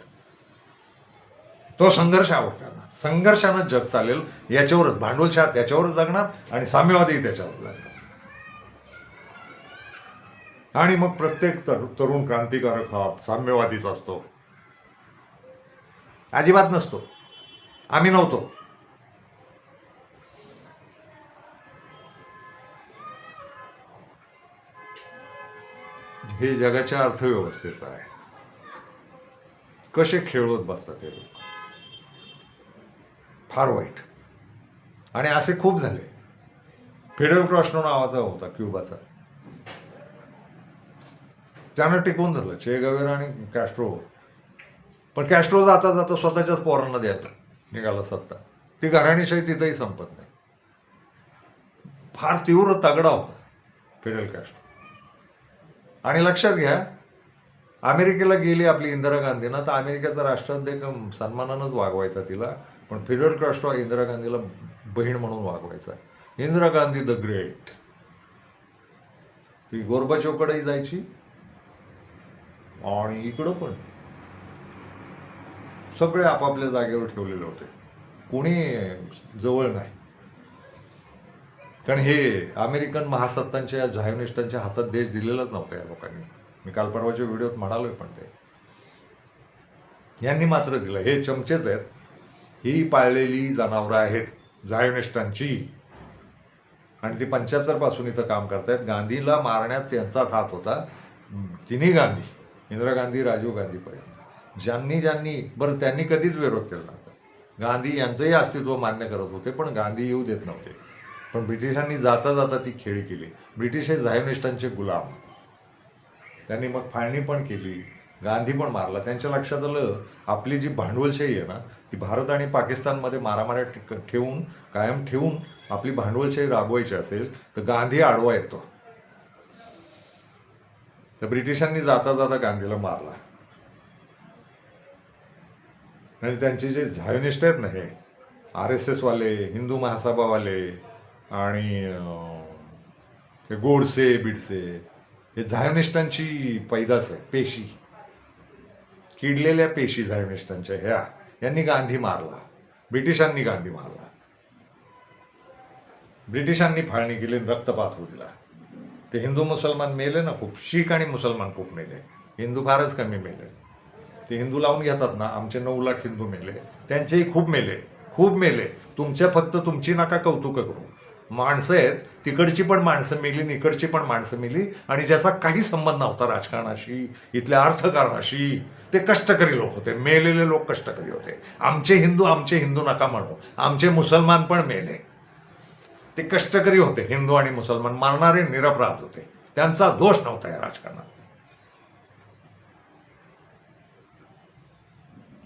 तो संघर्ष आवडतो त्यांना. संघर्षानं जग चालेल, याच्यावरच भांडवलशाह त्याच्यावरच जगणार आणि साम्यवादी त्याच्यावर जगणार. आणि मग प्रत्येक तरुण क्रांतिकारक हा साम्यवादीच असतो? अजिबात नसतो. आम्ही नव्हतो. हे जगाच्या अर्थव्यवस्थेचं आहे. कसे खेळवत बसतात हे लोक, फार वाईट. आणि असे खूप झाले. फिडेल कॅस्ट्रो नावाचा होता क्युबाचा, त्यानं टिकून धरलं. चे गवेरा आणि कॅस्ट्रो. पण कॅस्ट्रो जाता जाता स्वतःच्याच पोरांना द्यायला निघाला सत्ता. ती घराणीशाही तिथंही संपत नाही. फार तीव्र तगडा होता फिडेल कॅस्ट्रो. आणि लक्षात घ्या, अमेरिकेला गेली आपली इंदिरा गांधी ना, तर अमेरिकेचा राष्ट्राध्यक्ष सन्मानानंच वागवायचा तिला, पण फिडेल कॅस्ट्रो इंदिरा गांधीला बहीण म्हणून वागवायचा. Indira Gandhi the great. ती गोरबाचोवकडेही जायची आणि इकडं पण सगळे आपापल्या जागेवर ठेवलेले होते, कोणी जवळ नाही. कारण हे अमेरिकन महासत्तांच्या झायोनिस्टांच्या हातात देश दिलेलाच नव्हता या लोकांनी. मी काल परवाच्या व्हिडिओत म्हणालोय, पण ते यांनी मात्र दिलं. हे चमचेच आहेत, ही पाळलेली जनावरं आहेत झायोनिस्टांची, आणि ती 75 पासून इथं काम करतायत. गांधीला मारण्यात त्यांचाच हात होता. तिन्ही गांधी, इंदिरा गांधी, राजीव गांधीपर्यंत, ज्यांनी बरं त्यांनी कधीच विरोध केला नव्हता. गांधी यांचंही अस्तित्व मान्य करत होते, पण गांधी येऊ देत नव्हते. पण ब्रिटिशांनी जाता जाता ती खेळी केली. ब्रिटिश हे झायोनिस्टांचे गुलाम. त्यांनी मग फाळणी पण केली, गांधी पण मारला. त्यांच्या लक्षात आलं आपली जी भांडवलशाही आहे ना, ती भारत आणि पाकिस्तानमध्ये मारामाऱ्या ठेवून, कायम ठेवून आपली भांडवलशाही राबवायची असेल तर गांधी आडवा येतो. तर ब्रिटिशांनी जाता जाता गांधीला मारला. आणि त्यांचे जे झायोनिस्ट आहेत ना, हे RSS वाले, हिंदू महासभावाले आणि ते गोडसे बिडसे, हे झायोनिस्टांची पैदास आहे, पेशी, किडलेल्या पेशी झायोनिस्टांच्या. यांनी गांधी मारला, ब्रिटिशांनी गांधी मारला. ब्रिटिशांनी फाळणी केली, रक्तपात होऊ दिला. ते हिंदू मुसलमान मेले ना खूप, शीख आणि मुसलमान खूप मेले, हिंदू फारच कमी मेले. ते हिंदू लावून घेतात ना, आमचे 9 लाख हिंदू मेले, त्यांचेही खूप मेले, खूप मेले. फक्त तुमची नका कौतुक करू. माणसं आहेत, तिकडची पण माणसं मेली, इकडची पण माणसं मेली, आणि ज्याचा काही संबंध नव्हता राजकारणाशी, इथल्या अर्थकारणाशी. ते कष्टकरी लोक होते, मेलेले लोक कष्टकरी होते. आमचे हिंदू नका म्हणू, आमचे मुसलमान पण मेले. ते कष्टकरी होते, हिंदू आणि मुसलमान. मारणारे निरपराध होते, त्यांचा दोष नव्हता या राजकारणात.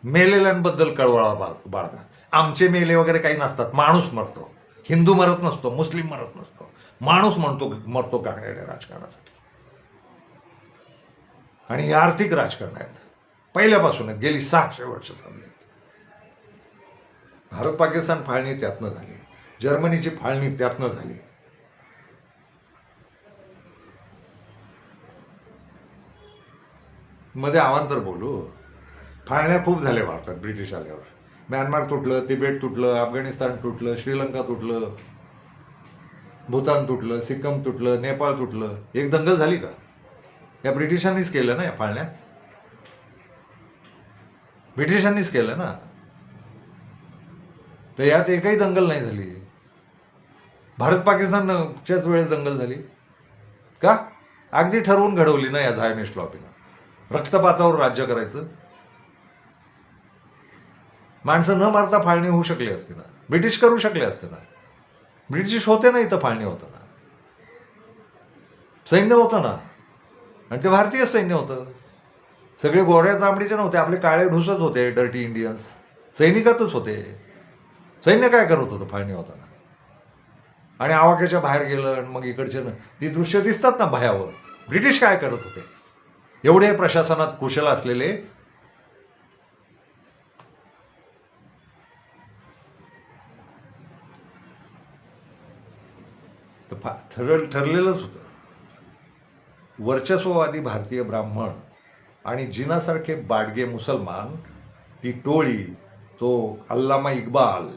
मेलेल्यांबद्दल कळवळा बाळगा. आमचे मेले वगैरे काही नसतात. माणूस मरतो, हिंदू मरत नसतो, मुस्लिम मरत नसतो, माणूस मरतो गांगड्या राजकारणासाठी. आणि हे आर्थिक राजकारण आहेत, पहिल्यापासून गेली 600 वर्ष चालली आहेत. भारत पाकिस्तान फाळणी त्यातनं झाली, जर्मनीची फाळणी त्यातनं झाली. मध्ये अवांतर बोलू, फाळण्या खूप झाल्या भारतात ब्रिटिश आल्यावर. म्यानमार तुटलं, तिबेट तुटलं, अफगाणिस्तान तुटलं, श्रीलंका तुटलं, भूतान तुटलं, सिक्कीम तुटलं, नेपाळ तुटलं. एक दंगल झाली का? या ब्रिटिशांनीच केलं ना, या फाळण्या ब्रिटिशांनीच केलं ना. तर यात एकही दंगल नाही झाली. भारत पाकिस्तानच्याच वेळेस दंगल झाली का? अगदी ठरवून घडवली ना या झायोनिस्ट लॉबीनं, रक्तपातावर राज्य करायचं. माणसं न मारता फाळणी होऊ शकली असते ना, ब्रिटिश करू शकले असते ना. ब्रिटिश होते ना इथं, फाळणी होतं ना, सैन्य होतं ना, आणि ते भारतीय सैन्य होतं. सगळे गोऱ्या चामडीचे नव्हते, आपले काळे ढुसच होते, डर्टी इंडियन्स. सैनिकातच होते. सैन्य काय करत होतं फाळणी होताना? आणि आवाक्याच्या बाहेर गेलं, आणि मग इकडचे ना ती दृश्य दिसतात ना भयावर. ब्रिटिश काय करत होते? एवढे प्रशासनात कुशल असलेले, तर ठरलेलंच होतं. वर्चस्ववादी भारतीय ब्राह्मण आणि जिनासारखे बाडगे मुसलमान, ती टोळी, तो अल्लामा इक्बाल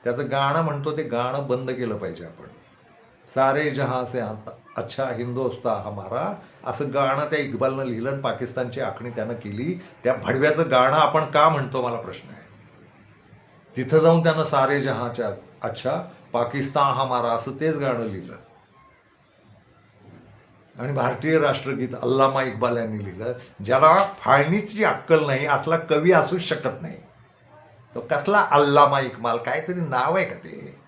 त्याचं गाणं म्हणतो, ते गाणं बंद केलं पाहिजे आपण. सारे जहां से अच्छा हिंदुस्तान हमारा, असं गाणं त्या इक्बालनं लिहिलं, आणि पाकिस्तानची आखणी त्यानं केली. त्या भडव्याचं गाणं आपण का म्हणतो, मला प्रश्न आहे. तिथं जाऊन त्यानं सारे जहांच्या अच्छा पाकिस्तान हमारा असं तेच गाणं लिहिलं. आणि भारतीय राष्ट्रगीत अल्लामा इक्बाल यांनी लिहिलं. ज्याला फाळणीची अक्कल नाही, असला कवी असूच शकत नाही. तो कसला अल्लामा इक्बाल, काहीतरी नाव आहे का ते?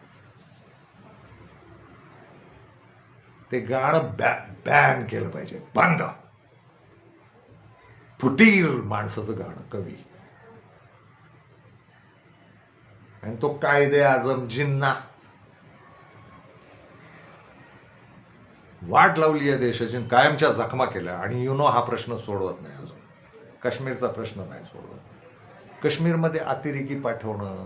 ते गाणं बॅन केलं पाहिजे, बंद. फुटीर माणसाचं गाणं, कवी. आणि तो कायदे आजम जिन्ना, वाट लावली आहे देशाची, कायमच्या जखमा केल्या. आणि हा प्रश्न सोडवत नाही अजून. काश्मीरचा प्रश्न नाही सोडवत. काश्मीरमध्ये अतिरेकी पाठवणं,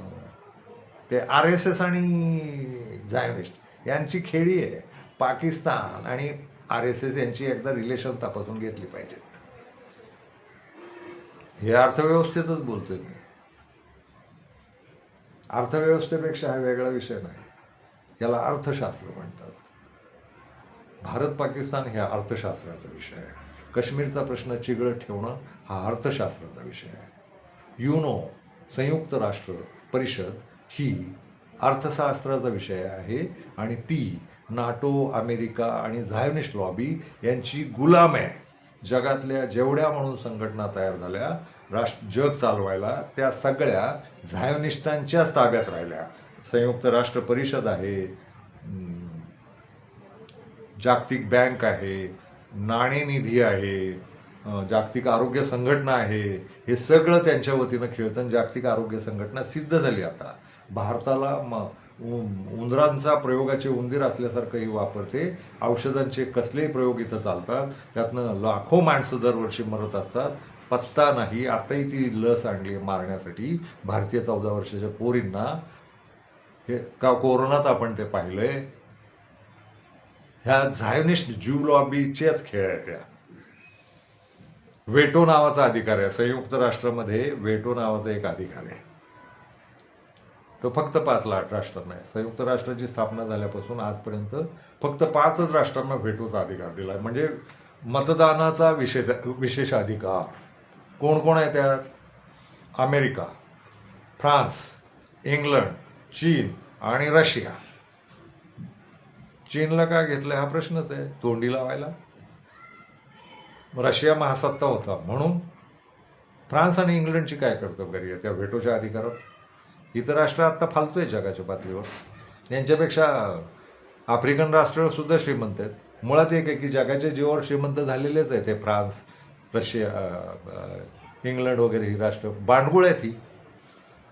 ते RSS आणि झायोनिस्ट यांची खेळी आहे. पाकिस्तान आणि RSS यांची एकदा रिलेशन तपासून घेतली पाहिजेत. हे अर्थव्यवस्थेतच बोलतोय मी. अर्थव्यवस्थेपेक्षा हा वेगळा विषय नाही. याला अर्थशास्त्र म्हणतात. भारत पाकिस्तान हे अर्थशास्त्राचा विषय आहे. काश्मीरचा प्रश्न चिघळत ठेवणं हा अर्थशास्त्राचा विषय आहे. संयुक्त राष्ट्र परिषद ही अर्थशास्त्राचा विषय आहे. आणि ती NATO, अमेरिका आणि झायोनिस्ट लॉबी यांची गुलाम आहे. जगातल्या जेवढ्या म्हणून संघटना तयार झाल्या जग चालवायला, त्या सगळ्या झायोनिस्टांच्याच ताब्यात राहिल्या. संयुक्त राष्ट्र परिषद आहे, जागतिक बँक आहे, नाणेनिधी आहे, जागतिक आरोग्य संघटना आहे. हे सगळं त्यांच्या वतीनं खेळतं. जागतिक आरोग्य संघटना सिद्ध झाली आता. भारताला उंदरांचा प्रयोगाचे उंदीर असल्यासारखंही वापरते. औषधांचे कसलेही प्रयोग इथं चालतात. त्यातनं लाखो माणसं दरवर्षी मरत असतात. पत्ता नाही. आताही ती लस आणली मारण्यासाठी भारतीय 14 वर्षाच्या पोरींना. हे कोरोनात आपण ते पाहिलंय. ह्या झायोनिस्ट ज्यू लॉबीच्याच खेळ आहे त्या. वेटो नावाचा अधिकार आहे संयुक्त राष्ट्रामध्ये. वेटो नावाचा एक अधिकार आहे. तो फक्त 5 राष्ट्रांना आहे. संयुक्त राष्ट्राची स्थापना झाल्यापासून आजपर्यंत फक्त 5च राष्ट्रांना व्हेटोचा अधिकार दिला आहे. म्हणजे मतदानाचा विशेष अधिकार. कोण कोण आहे त्यात? अमेरिका, फ्रान्स, इंग्लंड, चीन आणि रशिया. चीनला का घेतलं हा प्रश्नच आहे, तोंडी लावायला. रशिया महासत्ता होता म्हणून. फ्रान्स आणि इंग्लंडची काय कर्तव्यकारी आहे त्या व्हेटोच्या अधिकारात? इतर राष्ट्र आत्ता फालतू आहे जगाच्या पातळीवर. यांच्यापेक्षा आफ्रिकन राष्ट्रसुद्धा श्रीमंत आहेत. मुळात एक आहे की जगाच्या जीवावर श्रीमंत झालेलेच आहे ते फ्रान्स, रशिया, इंग्लंड वगैरे ही राष्ट्र. बांडगुळ आहेत ही.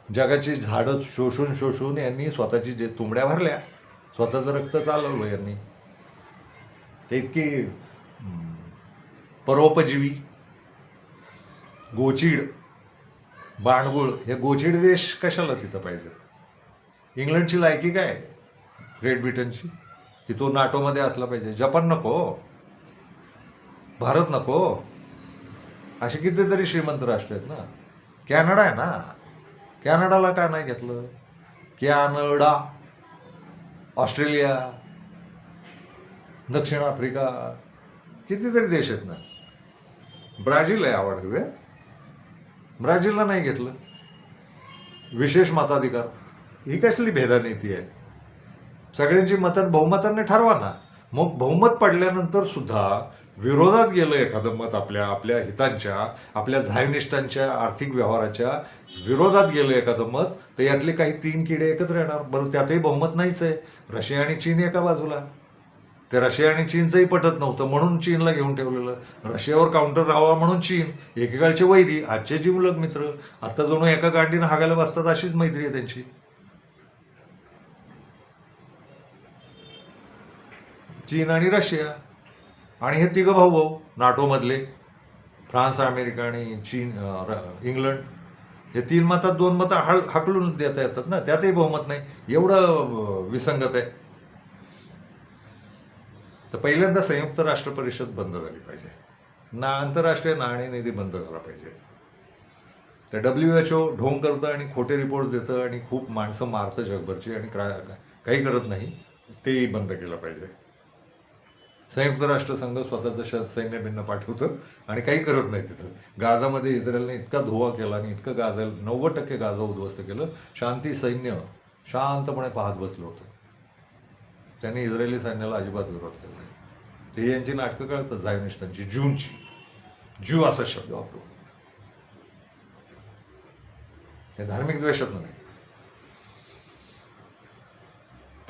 जगाची झाडं शोषून यांनी स्वतःची जे तुंबड्या भरल्या, स्वतःचं रक्त चालवलं यांनी. ते इतकी परोपजीवी, गोचिड, बाणगुळ, हे गोचिड देश कशाला तिथं पाहिजेत? इंग्लंडची लायकी काय आहे? ग्रेट ब्रिटनची की तो नाटोमध्ये असला पाहिजे. जपान नको, भारत नको. असे कितीतरी श्रीमंत राष्ट्र आहेत ना. कॅनडा आहे ना. कॅनडाला का नाही घेतलं? कॅनडा, ऑस्ट्रेलिया, दक्षिण आफ्रिका, कितीतरी देश आहेत ना. ब्राझील आहे आवडवे, ब्राझीलला नाही घेतलं. विशेष मताधिकार ही कसली भेदानीती आहे? सगळ्यांची मतं बहुमताने ठरवा ना. मग बहुमत पडल्यानंतर सुद्धा विरोधात गेलं एखादं मत, आपल्या हितांच्या, आपल्या झायोनिस्टांच्या आर्थिक व्यवहाराच्या विरोधात गेलं एखादं मत, तर यातले काही 3 किडे एकत्र येणार. बरं, त्यातही बहुमत नाहीच आहे. रशिया आणि चीन एका बाजूला. ते रशिया आणि चीनचंही पटत नव्हतं म्हणून चीनला घेऊन ठेवलेलं. रशियावर काउंटर राहावा म्हणून चीन. एकेकाळचे वैरी, आजचे जिवलग मित्र. आता जणू एका गांडीनं हागायला बसतात अशीच मैत्री आहे त्यांची. चीन आणि रशिया आणि हे 3 भाऊ नाटोमधले, फ्रान्स, अमेरिका आणि चीन, इंग्लंड. हे 3 मतात 2 मतं हाकलून देता येतात ना. त्यातही बहुमत नाही. एवढं विसंगत आहे. तर पहिल्यांदा संयुक्त राष्ट्र परिषद बंद झाली पाहिजे. आंतरराष्ट्रीय नाणेनिधी बंद झाला पाहिजे. तर WHO ढोंग करतं आणि खोटे रिपोर्ट देतं आणि खूप माणसं मारतं जगभरची आणि काही करत नाही. तेही बंद केलं पाहिजे. संयुक्त राष्ट्र संघ स्वतःचं सैन्य बिन्न पाठवतं आणि काही करत नाही तिथं. गाझामध्ये इस्रायलने इतका धुवा केला आणि इतकं 90% गाझा उद्ध्वस्त केलं. शांती सैन्य शांतपणे पाहत बसलं होतं. त्यांनी इस्रायली सैन्याला अजिबात विरोध केला नाही. ते यांची नाटकं कळतात झायोनिस्टांची, ज्यू असा शब्द वापरू. हे धार्मिक द्वेषातनं नाही,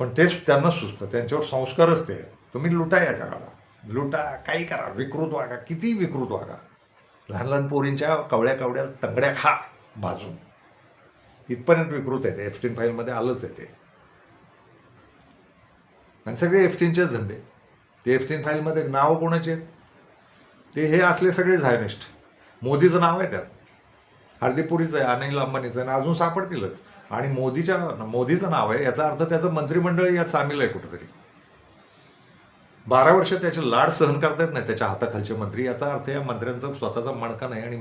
पण तेच त्यांना सुचतं. त्यांच्यावर संस्कारच ते. तुम्ही लुटा या जगाला, लुटा, काही करा, विकृत वागा, किती विकृत वागा. लहान लहान पोरींच्या कवड्या टंगड्या खा भाजून. इथपर्यंत विकृत आहे ते. एप्स्टीन फाईलमध्ये आलंच आहे ते. आणि सगळे एप्स्टीनचेच धंदे. ते एप्स्टीन फाईलमध्ये नाव कोणाचे आहेत? ते हे असले सगळे झायनिस्ट. मोदीचं नाव आहे त्यात, हरदीप पुरीचं आहे, अनिल अंबानीचं आहे, आणि अजून सापडतीलच. आणि मोदीचं नाव आहे याचा अर्थ त्याचं मंत्रिमंडळ यात सामील आहे कुठेतरी. 12 वर्ष त्याचे लाड सहन करता येत नाही त्याच्या हाताखालचे मंत्री, याचा अर्थ या मंत्र्यांचा स्वतःचा मणका नाही आणि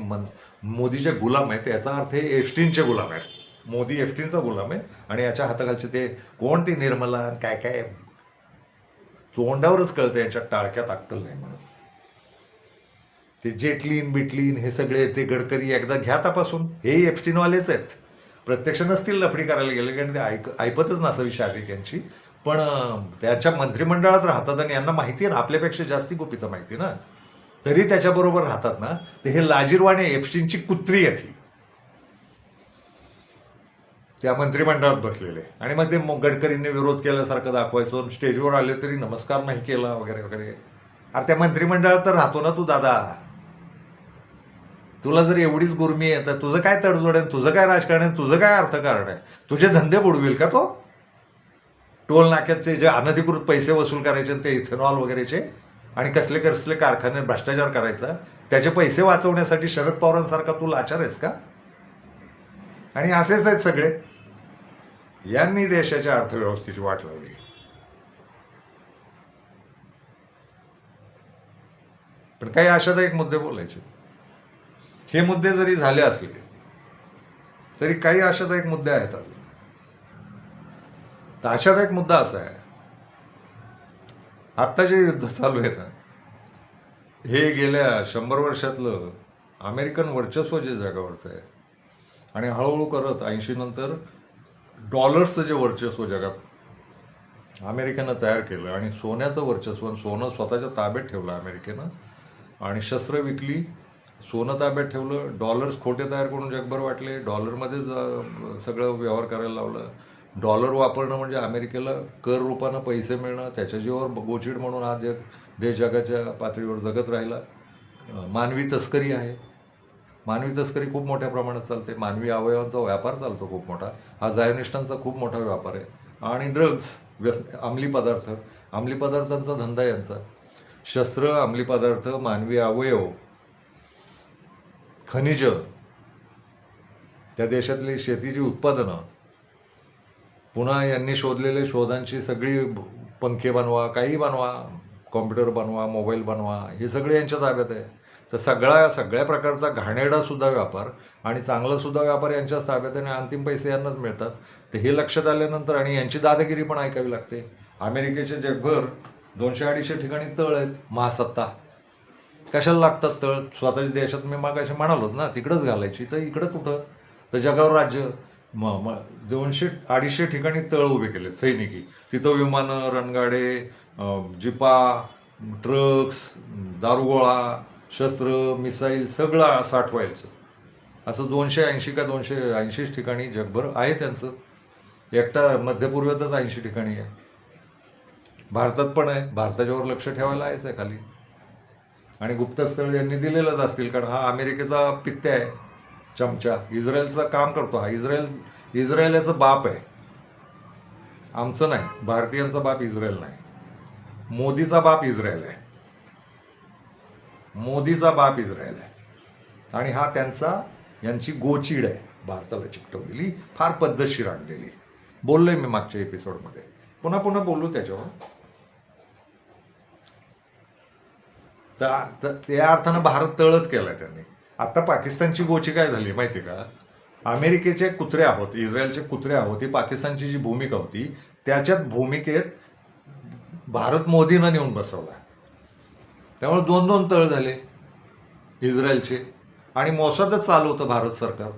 मोदीचे गुलाम आहेत. याचा अर्थ हे एप्स्टीनचे गुलाम आहेत. मोदी एप्स्टीनचा गुलाम आहे आणि याच्या हाताखालचे ते कोण, ती निर्मला काय काय, तोंडावरच कळतं यांच्या टाळक्यात अक्कल नाही म्हणून. ते जेटलीन बिटलीन हे सगळे, ते गडकरी एकदा घ्या तपासून, हे एप्स्टीनवालेच आहेत. प्रत्यक्ष नसतील लफडी करायला गेले, कारण ते ऐपतच नसावी शारीरिक यांची, पण त्याच्या मंत्रिमंडळात राहतात आणि यांना माहिती आहे ना, आपल्यापेक्षा जास्ती गुपितं माहिती ना, तरी त्याच्याबरोबर राहतात ना. तर हे लाजीरवाणे एप्स्टीनची कुत्री आहेत ही, त्या मंत्रिमंडळात बसलेले. आणि मग ते गडकरींनी विरोध केल्यासारखं दाखवायचं, स्टेजवर आले तरी नमस्कार नाही केला वगैरे वगैरे. अरे त्या मंत्रिमंडळात तर राहतो ना तू दादा, तुला जर एवढीच गुरमी आहे तर तुझं काय तडजोड आहे, तुझं काय राजकारण आहे, तुझं काय अर्थकारण आहे? तुझे धंदे बुडविल का तो? टोल नाक्याचे जे अनधिकृत पैसे वसूल करायचे ते इथेनॉल वगैरेचे, आणि कसले कसले कारखाने भ्रष्टाचार करायचा, त्याचे पैसे वाचवण्यासाठी शरद पवारांसारखा तू लाचार आहेस का? आणि असेच आहेत सगळे. यांनी देशाच्या अर्थव्यवस्थेची वाट लावली. पण काही आशादायक मुद्दे बोलायचे. हे मुद्दे जरी झाले असले तरी काही आशादायक मुद्दे आहेत अजून. तर आशादायक मुद्दा असा आहे, आत्ता जे युद्ध चालू आहे ना, हे गेल्या 100 वर्षातलं अमेरिकन वर्चस्व जे जगावरचं आहे, आणि हळूहळू करत 80 नंतर डॉलर्सचं जे वर्चस्व जगात अमेरिकेनं तयार केलं, आणि सोन्याचं वर्चस्व, सोनं स्वतःच्या ताब्यात ठेवलं अमेरिकेनं, आणि शस्त्र विकली, सोनं ताब्यात ठेवलं, डॉलर्स खोटे तयार करून जगभर वाटले, डॉलरमध्येच सगळं व्यवहार करायला लावलं. डॉलर वापरणं म्हणजे अमेरिकेला कर रूपानं पैसे मिळणं, त्याच्या जीवावर गोचीड म्हणून आज देश जगाच्या पातळीवर जगत राहिला. मानवी तस्करी आहे, मानवी तस्करी खूप मोठ्या प्रमाणात चालते. मानवी अवयवांचा व्यापार चालतो खूप मोठा, हा झायोनिस्टांचा खूप मोठा व्यापार आहे. आणि ड्रग्ज, अंमली पदार्थांचा धंदा यांचा. शस्त्र, अंमली पदार्थ, मानवी अवयव, खनिज, त्या देशातली शेतीची उत्पादनं, पुन्हा यांनी शोधलेले शोधांची सगळी पंखे बनवा, काही बनवा, कॉम्प्युटर बनवा, मोबाईल बनवा, हे सगळे यांच्या ताब्यात आहे. तर सगळ्या प्रकारचा घाणेरडासुद्धा व्यापार आणि चांगलासुद्धा व्यापार यांच्याच ताब्यात आहे, आणि अंतिम पैसे यांनाच मिळतात. तर हे लक्षात आल्यानंतर, आणि यांची दादागिरी पण ऐकावी लागते. अमेरिकेचे जगभर 200-250 ठिकाणी तळ आहेत, महासत्ता. कशाला लागतात तळ? स्वतःच्या देशात, मी मागाशी म्हणालोच ना, तिकडंच घालायची. तर इकडं कुठं? तर जगावर राज्य 200-250 ठिकाणी तळ उभे केले सैनिकी. तिथं विमानं, रणगाडे, जिपा, ट्रक्स, दारुगोळा, शस्त्र, मिसाईल सगळं साठवायचं. असं 280 का 280 ठिकाणी जगभर आहे त्यांचं. एकटा मध्यपूर्वेतच 80 ठिकाणी आहे. भारतात पण आहे, भारताच्यावर लक्ष ठेवायला आहेच आहे खाली. आणि गुप्तस्थळ यांनी दिलेलंच असतील, कारण हा अमेरिकेचा पित्त्या आहे, चमचा. इस्रायलचं काम करतो हा. इस्रायल याचं बाप आहे, आमचं नाही. भारतीयांचा बाप इस्रायल नाही, मोदीचा बाप इस्रायल आहे. मोदीचा बाप इस्रायल आहे, आणि हा यांची गोचीड आहे भारताला चिकटवलेली, फार पद्धतशीर आणलेली. बोललोय मी मागच्या एपिसोडमध्ये, पुन्हा पुन्हा बोलू त्याच्यावर. तर त्या अर्थानं भारत तळच केला आहे त्यांनी. आता पाकिस्तानची गोची काय झाली माहिती का? अमेरिकेचे कुत्रे आहोत, इस्रायलचे कुत्रे आहोत, ही पाकिस्तानची जी भूमिका होती, त्याच्यात भूमिकेत भारत मोदीनं नेऊन बसवला. त्यामुळे 2-2 तळ झाले इस्रायलचे, आणि मोसादच चालवतं भारत सरकार.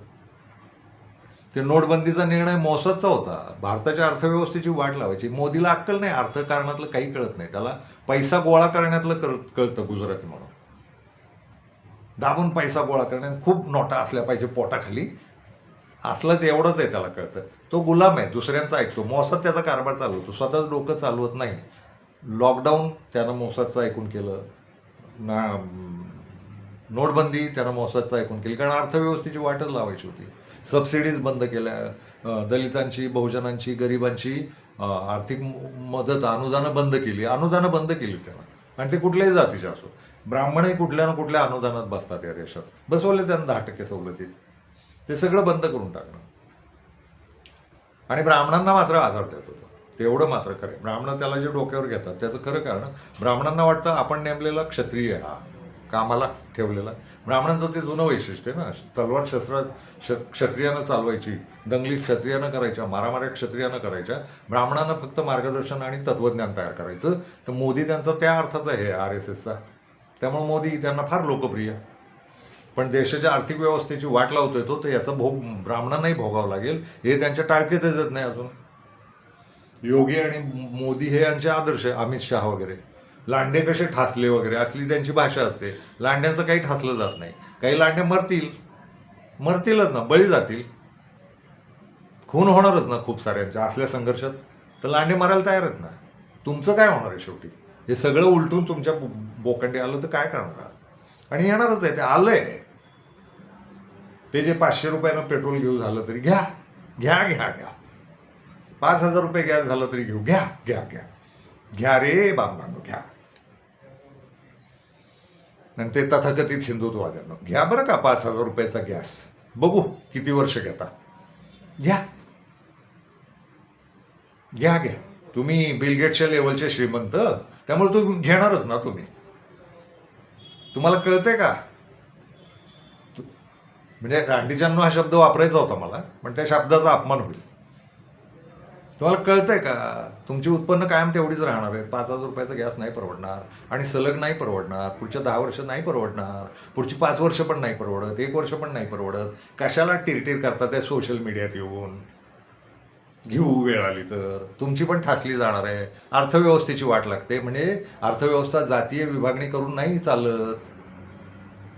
ते नोटबंदीचा निर्णय मोसादचा होता, भारताच्या अर्थव्यवस्थेची वाट लावायची. मोदीला अक्कल नाही, अर्थकारणातलं काही कळत नाही. त्याला पैसा गोळा करण्यातलं कळतं, गुजराती म्हणून. दाबून पैसा गोळा करण्यात खूप नोटा असल्या पाहिजे पोटाखाली, असलं ते एवढंच आहे त्याला कळतं. तो गुलाम आहे, दुसऱ्यांचा ऐकतो. मोसाद त्याचा कारभार चालवतो, स्वतःच डोकं चालवत नाही. लॉकडाऊन त्यानं मोसादचं ऐकून केलं, नोटबंदी त्यानं मोसादचं ऐकून केली, कारण अर्थव्यवस्थेची वाटच लावायची होती. सबसिडीज बंद केल्या, दलितांची, बहुजनांची, गरिबांची आर्थिक मदत, अनुदानं बंद केली त्यानं. आणि ते कुठल्याही जातीचे असो. ब्राह्मणही कुठल्या ना कुठल्या अनुदानात बसतात या देशात. बसवले त्यांना 10% सवलतीत. ते सगळं बंद करून टाकणं. आणि ब्राह्मणांना मात्र आधार देत होतं. तेवढं मात्र खरं. ब्राह्मण त्याला जे डोक्यावर घेतात त्याचं खरं कारण ब्राह्मणांना वाटतं आपण नेमलेला क्षत्रिय हा कामाला ठेवलेला. ब्राह्मणांचं ते जुनं वैशिष्ट्य आहे ना, तलवार क्षत्रियानं चालवायची, दंगली क्षत्रियानं करायच्या, मारामाऱ्या क्षत्रियानं करायच्या, ब्राह्मणांना फक्त मार्गदर्शन आणि तत्त्वज्ञान तयार करायचं. तर मोदी त्यांचा त्या अर्थाचा आहे RSSचा. त्यामुळे मोदी त्यांना फार लोकप्रिय. पण देशाच्या आर्थिक व्यवस्थेची वाट लावतोय तो, तर याचा भोग ब्राह्मणांनाही भोगावं लागेल हे त्यांच्या टाळकेत येत नाही अजून. योगी आणि मोदी हे यांचे आदर्श, अमित शहा वगैरे. लांडे कसे ठासले वगैरे असली त्यांची भाषा असते. लांड्यांचं काही ठासलं जात नाही. काही लांडे मरतीलच ना, बळी जातील, खून होणारच ना खूप साऱ्यांच्या असल्या संघर्षात. तर लांडे मरायला तयार आहेत ना. तुमचं काय होणार आहे शेवटी? हे सगळं उलटून तुमच्या बोकंडी आलं तर काय करणार आहात? आणि येणारच आहे, ते आलंय. ते जे 500 रुपयानं पेट्रोल घेऊ झालं तरी घ्या घ्या घ्या घ्या, 5,000 रुपये गॅस झालं तरी घेऊ, घ्या घ्या घ्या घ्या रे बांबांनो घ्या. आणि ते तथाकथित हिंदुत्ववाद्यांना घ्या बरं का 5,000 रुपयाचा गॅस, बघू किती वर्ष घेता, घ्या घ्या घ्या. तुम्ही बिल गेट्सच्या लेवलचे श्रीमंत, त्यामुळे तुम्ही घेणारच ना. तुम्हाला कळतंय का? म्हणजे रांडीजांनो हा शब्द वापरायचा होता मला, पण त्या शब्दाचा अपमान होईल. तुम्हाला कळतंय का? तुमची उत्पन्न कायम तेवढीच राहणार आहे. 5,000 रुपयाचा गॅस नाही परवडणार, आणि सलग नाही परवडणार, पुढच्या 10 वर्ष नाही परवडणार, पुढची 5 वर्ष पण नाही परवडत, 1 वर्ष पण नाही परवडत. कशाला टिरटिर करतात त्या सोशल मीडियात येऊन? घेऊ वेळ आली तर. तुमची पण ठासली जाणार आहे. अर्थव्यवस्थेची वाट लागते. म्हणजे अर्थव्यवस्था जातीय विभागणी करून नाही चालत.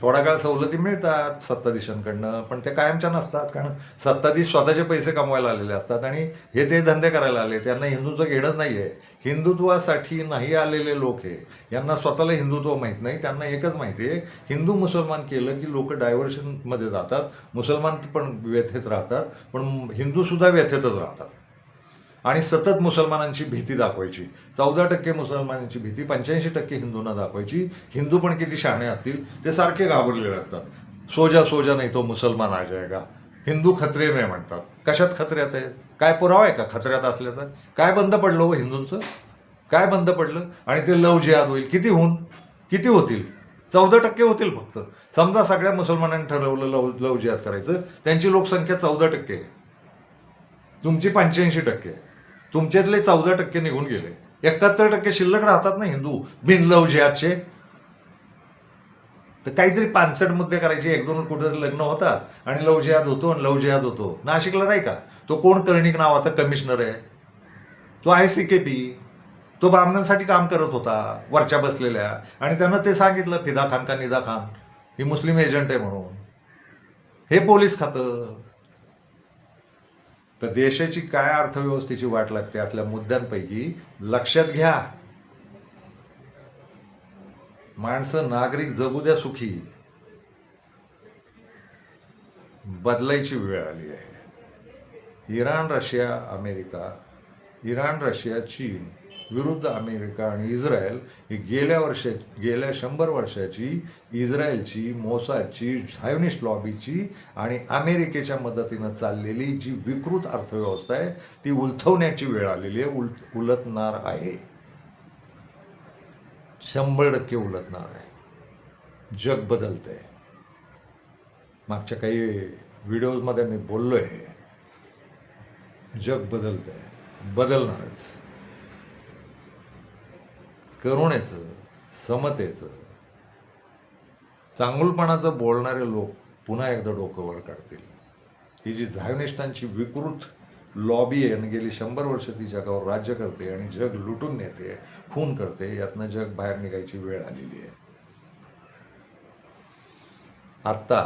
थोडा काळ सवलती मिळतात सत्ताधीशांकडनं, पण ते कायमच्या नसतात. कारण सत्ताधीश स्वतःचे पैसे कमवायला आलेले असतात आणि हे ते धंदे करायला आले. त्यांना हिंदूचं घेणंच नाही आहे. हिंदुत्वासाठी नाही आलेले लोक हे. यांना स्वतःला हिंदुत्व माहीत नाही. त्यांना एकच माहिती आहे, हिंदू मुसलमान केलं की लोक डायव्हर्शनमध्ये जातात. मुसलमान पण व्यथेत राहतात, पण हिंदूसुद्धा व्यथेतच राहतात. आणि सतत मुसलमानांची भीती दाखवायची. 14% मुसलमानांची भीती 85% हिंदूंना दाखवायची. हिंदू पण किती शहाणे असतील, ते सारखे घाबरलेले असतात. सोजा नाही तो मुसलमान आ जाएगा, हिंदू खतरे में म्हणतात. कशात खतऱ्यात आहेत? काय पुरावा आहे का खतऱ्यात असल्याचं? काय बंद पडलं हो हिंदूंचं? काय बंद पडलं? आणि ते लव जिहाद होईल. किती होतील? 14% होतील फक्त. समजा सगळ्या मुसलमानांनी ठरवलं लव जिहाद करायचं, त्यांची लोकसंख्या 14% आहे, तुमची 85% आहे. तुमच्यातले 14% निघून गेले. 71% शिल्लक राहतात ना हिंदू बिन लव जिहादचे. तर काहीतरी पानसट मुद्दे करायचे. 1-2 कुठे लग्न होतात आणि लव जिहाद होतो आणि लव जिहाद होतो. नाशिकला नाही का तो कोण कर्णिक नावाचा कमिशनर आहे, तो ICKP, तो ब्राह्मणांसाठी काम करत होता वरच्या बसलेल्या, आणि त्यानं ते सांगितलं फिदा खान का निदा खान ही मुस्लिम एजंट आहे म्हणून. हे पोलीस खातं. तर देशाची काय अर्थव्यवस्थेची वाट लागते असल्या मुद्द्यांपैकी लक्षात घ्या. माणसं नागरिक जगू द्या सुखी. बदलायची वेळ आली आहे. इराण रशिया चीन विरुद्ध अमेरिका आणि इस्रायल ही गेल्या 100 वर्षाची इस्रायलची, मोसादची, झायोनिस्ट लॉबीची आणि अमेरिकेच्या मदतीनं चाललेली जी विकृत अर्थव्यवस्था आहे ती उलथवण्याची वेळ आलेली आहे. उलटणार आहे. 100% उलटणार आहे. जग बदलतंय. मागच्या काही व्हिडिओजमध्ये मी बोललोय, जग बदलतंय, बदलणारच. करुणेचं, समतेचं, चांगुलपणाचं बोलणारे लोक पुन्हा एकदा डोकं वर काढतील. ही जी झायोनिस्टांची विकृत लॉबी आहे आणि गेली 100 वर्ष ती जगावर राज्य करते आणि जग लुटून नेते, खून करते, यातनं जग बाहेर निघायची वेळ आलेली आहे. आत्ता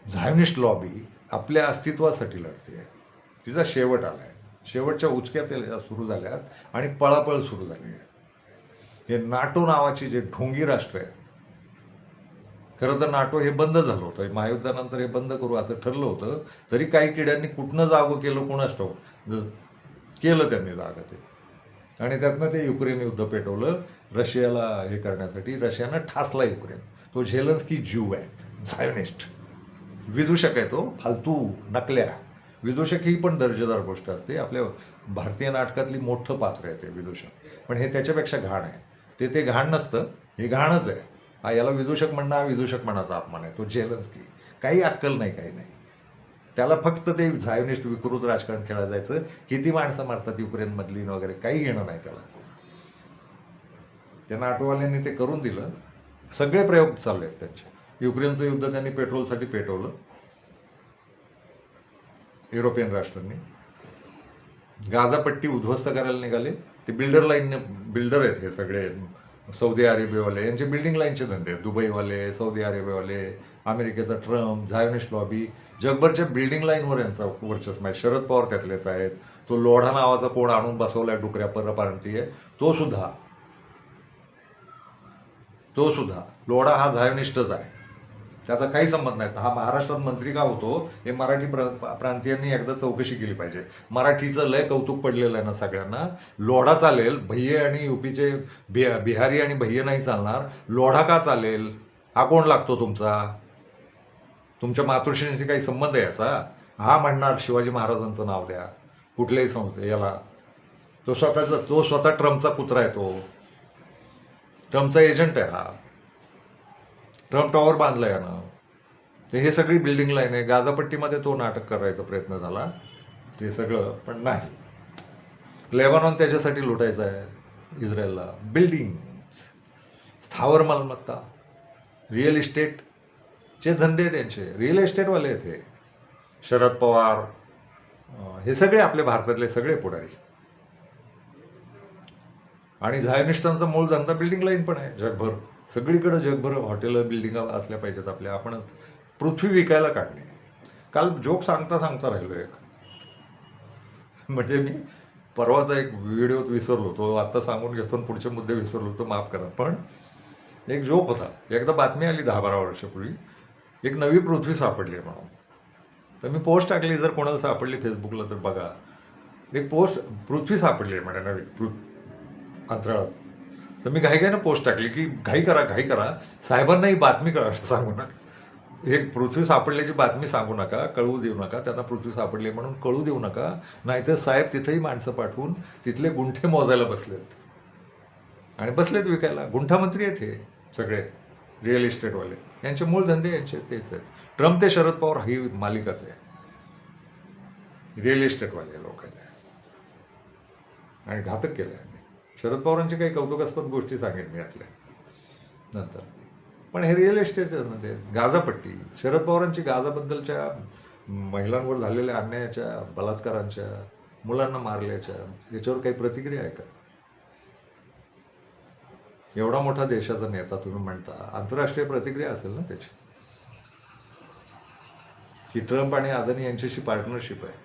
झायोनिस्ट लॉबी आपल्या अस्तित्वासाठी लढते. तिचा शेवट आला आहे. शेवटच्या उचक्या त्या सुरू झाल्यात आणि पळापळ सुरू झाली आहे. हे नाटो नावाची जे ढोंगी राष्ट्र आहेत, खरं तर नाटो हे बंद झालं होतं. महायुद्धानंतर हे बंद करू असं ठरलं होतं. तरी काही किड्यांनी कुठनं जागं केलं कोणास ठाऊक, केलं त्यांनी जागा ते. आणि त्यातनं ते युक्रेन युद्ध पेटवलं रशियाला हे करण्यासाठी. रशियानं ठासला युक्रेन. तो झेलेन्स्की ज्यू आहे, झायोनिस्ट विदूषक आहे, तो फालतू नकल्या. विदूषक ही पण दर्जेदार गोष्ट असते. आपल्या भारतीय नाटकातली मोठं पात्र आहे ते विदूषक, पण हे त्याच्यापेक्षा घाण आहे. ते घाण नसतं, हे घाणच आहे. याला विदूषक म्हणणं हा विदूषक म्हणाचा अपमान आहे. तो झेलेन्स्की काही अक्कल नाही, काही नाही. त्याला फक्त ते झायोनिस्ट विकृत राजकारण खेळायला जायचं. किती माणसं मारतात युक्रेनमधली वगैरे काही घेणं नाही त्याला. त्या नाटोवाल्यांनी ते करून दिलं. सगळे प्रयोग चालले आहेत त्यांचे. युक्रेनचं युद्ध त्यांनी पेट्रोलसाठी पेटवलं, युरोपियन राष्ट्रांनी. गाझापट्टी उद्ध्वस्त करायला निघाले. ते बिल्डर आहेत हे सगळे सौदी अरेबियावाले. यांचे बिल्डिंग लाईनचे धंदे आहेत. दुबईवाले, सौदी अरेबियावाले, अमेरिकेचा ट्रम्प, झायोनिस्ट लॉबी, जगभरच्या बिल्डिंग लाईनवर यांचा वर्चस्व आहे. शरद पवार त्यातलेच आहेत. तो लोढा नावाचा कोण आणून बसवलाय डुकऱ्या परप्रांतीय, तो सुद्धा लोढा हा झायोनिस्टच आहे. त्याचा काही संबंध नाही. हा महाराष्ट्रात मंत्री का होतो हे मराठी प्रांतीयांनी एकदा चौकशी केली पाहिजे. मराठीचं लय कौतुक पडलेलं आहे ना सगळ्यांना. लोढा चालेल, भैये आणि युपीचे बिहारी आणि भैये नाही चालणार. लोढा का चालेल? हा कोण लागतो तुमचा? तुमच्या मातृश्रीशी काही संबंध आहे याचा? हा म्हणणार शिवाजी महाराजांचं नाव द्या कुठल्याही संस्थे याला. तो स्वतः ट्रम्पचा पुत्र आहे. तो ट्रम्पचा एजंट आहे. हा ट्रम्प टॉवर बांधला यानं. ते हे सगळी बिल्डिंग लाईन आहे. गाझापट्टीमध्ये तो नाटक करायचा प्रयत्न झाला, ते सगळं पण नाही. लेबनॉन त्याच्यासाठी लुटायचं आहे इस्रायलला. बिल्डिंग, स्थावर मालमत्ता, रिअल इस्टेटचे धंदे त्यांचे. रिअल इस्टेटवाले आहेत हे. शरद पवार हे सगळे आपले भारतातले सगळे पुढारी. आणि झायोनिस्टांचा मूळ धंदा बिल्डिंग लाईन पण आहे जगभर. सगळीकडे जगभर हॉटेलं बिल्डिंग असल्या पाहिजेत आपल्या. आपण पृथ्वी विकायला काढणे. काल जोक सांगता राहिलो एक. म्हणजे मी परवाचा एक व्हिडिओत विसरलो, तो आता सांगून घेतो आणि पुढचे मुद्दे विसरलो तो माफ करा. पण एक जोक होता. एकदा बातमी आली 10-12 वर्षापूर्वी, एक नवी पृथ्वी सापडली आहे म्हणून. तर मी पोस्ट टाकली, जर कोणाला सापडली फेसबुकला तर बघा. एक पोस्ट, पृथ्वी सापडली आहे म्हणे नवी अंतराळात. तर मी घाईघाईनं पोस्ट टाकली की घाई करा साहेबांना ही बातमी सांगू नका. एक पृथ्वी सापडल्याची बातमी सांगू नका, कळवू देऊ नका. त्यांना पृथ्वी सापडली म्हणून कळू देऊ नका. नाहीतर साहेब तिथेही माणसं पाठवून तिथले गुंठे मोजायला बसलेत आणि बसलेत विकायला. गुंठामंत्री आहेत हे सगळे रिअल इस्टेटवाले. यांचे मूळ धंदे यांचे तेच आहेत. ट्रम्प ते शरद पवार ही मालिकाच आहे. रिअल इस्टेटवाले लोक आहेत आणि घातक केलं आहे. शरद पवारांची काही कौतुकास्पद गोष्टी सांगेन मी यातल्या नंतर. पण हे रिअल इस्टेटमध्ये गाझापट्टी, शरद पवारांची गाझाबद्दलच्या महिलांवर झालेल्या अन्यायाच्या, बलात्कारांच्या, मुलांना मारल्याच्या याच्यावर काही प्रतिक्रिया आहे का? एवढा मोठा देशाचा नेता तुम्ही म्हणता, आंतरराष्ट्रीय प्रतिक्रिया असेल ना त्याची. की ट्रम्प आणि अदानी यांच्याशी पार्टनरशिप आहे.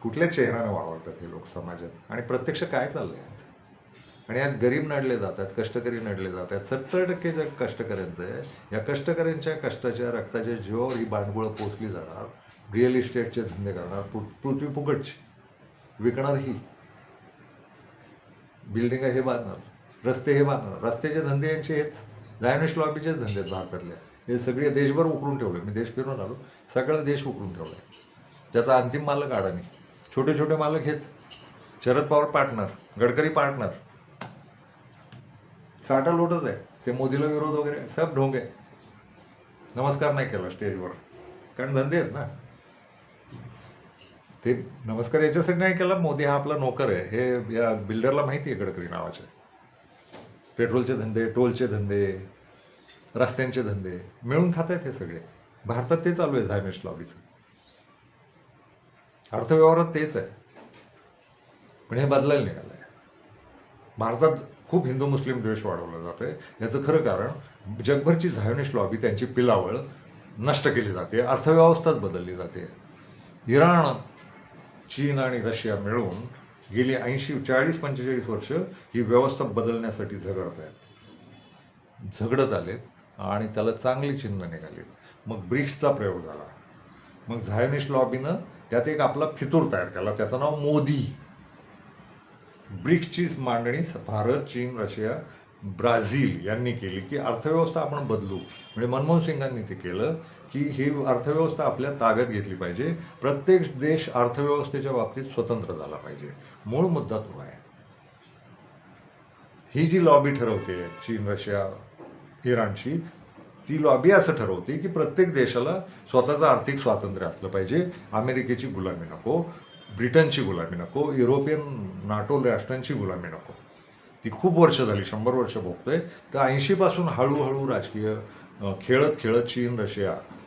कुठल्या चेहऱ्यानं वावरतात हे लोक समाजात आणि प्रत्यक्ष काय चाललंय यांचं. आणि यात गरीब नडले जातात, कष्टकरी नडले जातात. 70% जे कष्टकऱ्यांचं आहे, या कष्टकऱ्यांच्या कष्टाच्या रक्ताच्या जीवावर ही भांडवळं पोचली जाणार. रिअल इस्टेटचे धंदे करणार, पृथ्वी फुकटची विकणार, ही बिल्डिंग हे बांधणार, रस्ते हे बांधणार. रस्त्याचे धंदे यांचे हेच झायोनिस्ट लॉबीचेच धंदे आहेत भारतातल्या. हे सगळे देशभर उकरून ठेवले. मी देश फिरून आलो, सगळा देश उकरून ठेवला. त्याचा अंतिम मालक अडाणी, छोटे छोटे मालक हेच. शरद पवार पार्टनर, गडकरी पार्टनर, साठा लोटच आहे. ते मोदीला विरोध वगैरे सब ढोंग आहे. नमस्कार नाही केला स्टेजवर, कारण धंदे आहेत ना ते. नमस्कार याच्यासाठी नाही केला, मोदी हा आपला नोकर आहे हे या बिल्डरला माहिती आहे. गडकरी नावाचे पेट्रोलचे धंदे, टोलचे धंदे, रस्त्यांचे धंदे मिळून खात आहेत हे सगळे. भारतात ते चालू आहे झायोनिस्ट लॉबीचं. अर्थव्यवहारात तेच आहे, पण हे बदलायला निघालं आहे. भारतात खूप हिंदू मुस्लिम द्वेष वाढवला जातो आहे. याचं खरं कारण जगभरची झायोनिस्ट लॉबी, त्यांची पिलावळ नष्ट केली जाते. अर्थव्यवस्थाच बदलली जाते. इराण, चीन आणि रशिया मिळून गेली 40-45 वर्ष ही व्यवस्था बदलण्यासाठी झगडत आलेत आणि त्याला चांगली चिन्ह निघालीत. मग ब्रिक्सचा प्रयोग झाला. मग झायोनिस्ट लॉबीनं त्यात एक आपला फितूर तयार केला, त्याचं नाव मोदी. ब्रिक्सची मांडणी भारत, चीन, रशिया, ब्राझील यांनी केली की अर्थव्यवस्था आपण बदलू. म्हणजे मनमोहन सिंगांनी ते केलं की ही अर्थव्यवस्था आपल्या ताब्यात घेतली पाहिजे. प्रत्येक देश अर्थव्यवस्थेच्या बाबतीत स्वतंत्र झाला पाहिजे. मूळ मुद्दा तो आहे. ही जी लॉबी ठरवते चीन, रशिया, इराणची, ती लॉबी असं ठरवते की प्रत्येक देशाला स्वतःचं आर्थिक स्वातंत्र्य असलं पाहिजे. अमेरिकेची गुलामी नको, ब्रिटनची गुलामी नको, युरोपियन नाटो राष्ट्रांची गुलामी नको. ती खूप वर्ष झाली, 100 वर्ष भोगतोय. तर 80पासून हळूहळू राजकीय खेळत खेळत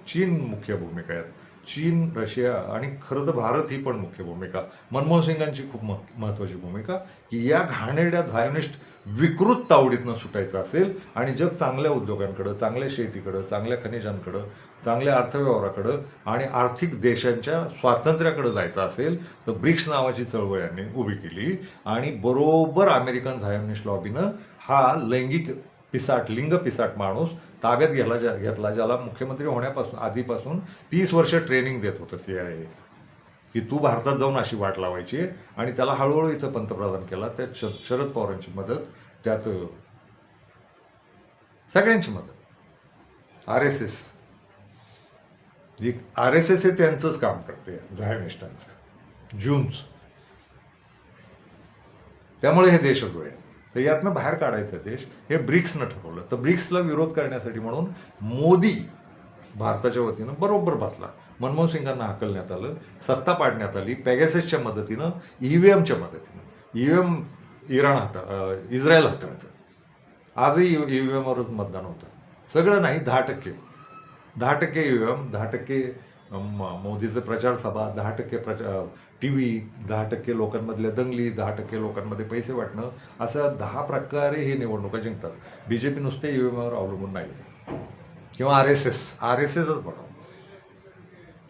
चीन मुख्य भूमिका आहेत. चीन, रशिया आणि खरं तर भारत ही पण मुख्य भूमिका. मनमोहन सिंगांची खूप महत्त्वाची भूमिका की या घाणेरड्या झायोनिस्ट विकृत तावडीतनं सुटायचं असेल आणि जग चांगल्या उद्योगांकडं, चांगल्या शेतीकडं, चांगल्या खनिजांकडं, चांगल्या अर्थव्यवहाराकडं आणि आर्थिक देशांच्या स्वातंत्र्याकडं जायचं असेल तर ब्रिक्स नावाची चळवळ यांनी उभी केली. आणि बरोबर अमेरिकन झायोनिस्ट लॉबीनं हा लिंग पिसाट माणूस ताब्यात घेतला, ज्याला मुख्यमंत्री होण्यापासून आधीपासून 30 वर्ष ट्रेनिंग देत होतं CIA की तू भारतात जाऊन अशी वाट लावायची. आणि त्याला हळूहळू इथं पंतप्रधान केला. त्यात शरद पवारांची मदत, त्यात सगळ्यांची मदत. RSS हे त्यांचंच काम करते, झायोनिस्टांचं, जून्स. त्यामुळे हे देशद्रोही आहे. तर यातनं बाहेर काढायचं देश हे ब्रिक्सनं ठरवलं. तर ब्रिक्सला विरोध करण्यासाठी म्हणून मोदी भारताच्या वतीनं बरोबर बसला. मनमोहन सिंगांना हाकलण्यात आलं, सत्ता पाडण्यात आली पॅगॅसेसच्या मदतीनं, EVMच्या मदतीनं. EVM इस्रायल हाताळतं. आजही EVMवरच मतदान होतं. सगळं नाही, 10% EVM, 10% मोदीचं प्रचार सभा, 10% TV, 10% लोकांमधल्या दंगली, 10% लोकांमध्ये पैसे वाटणं, असं 10 प्रकारे हे निवडणुका जिंकतात. BJP नुसते EVMवर अवलंबून नाही आहे. किंवा RSSच बनव.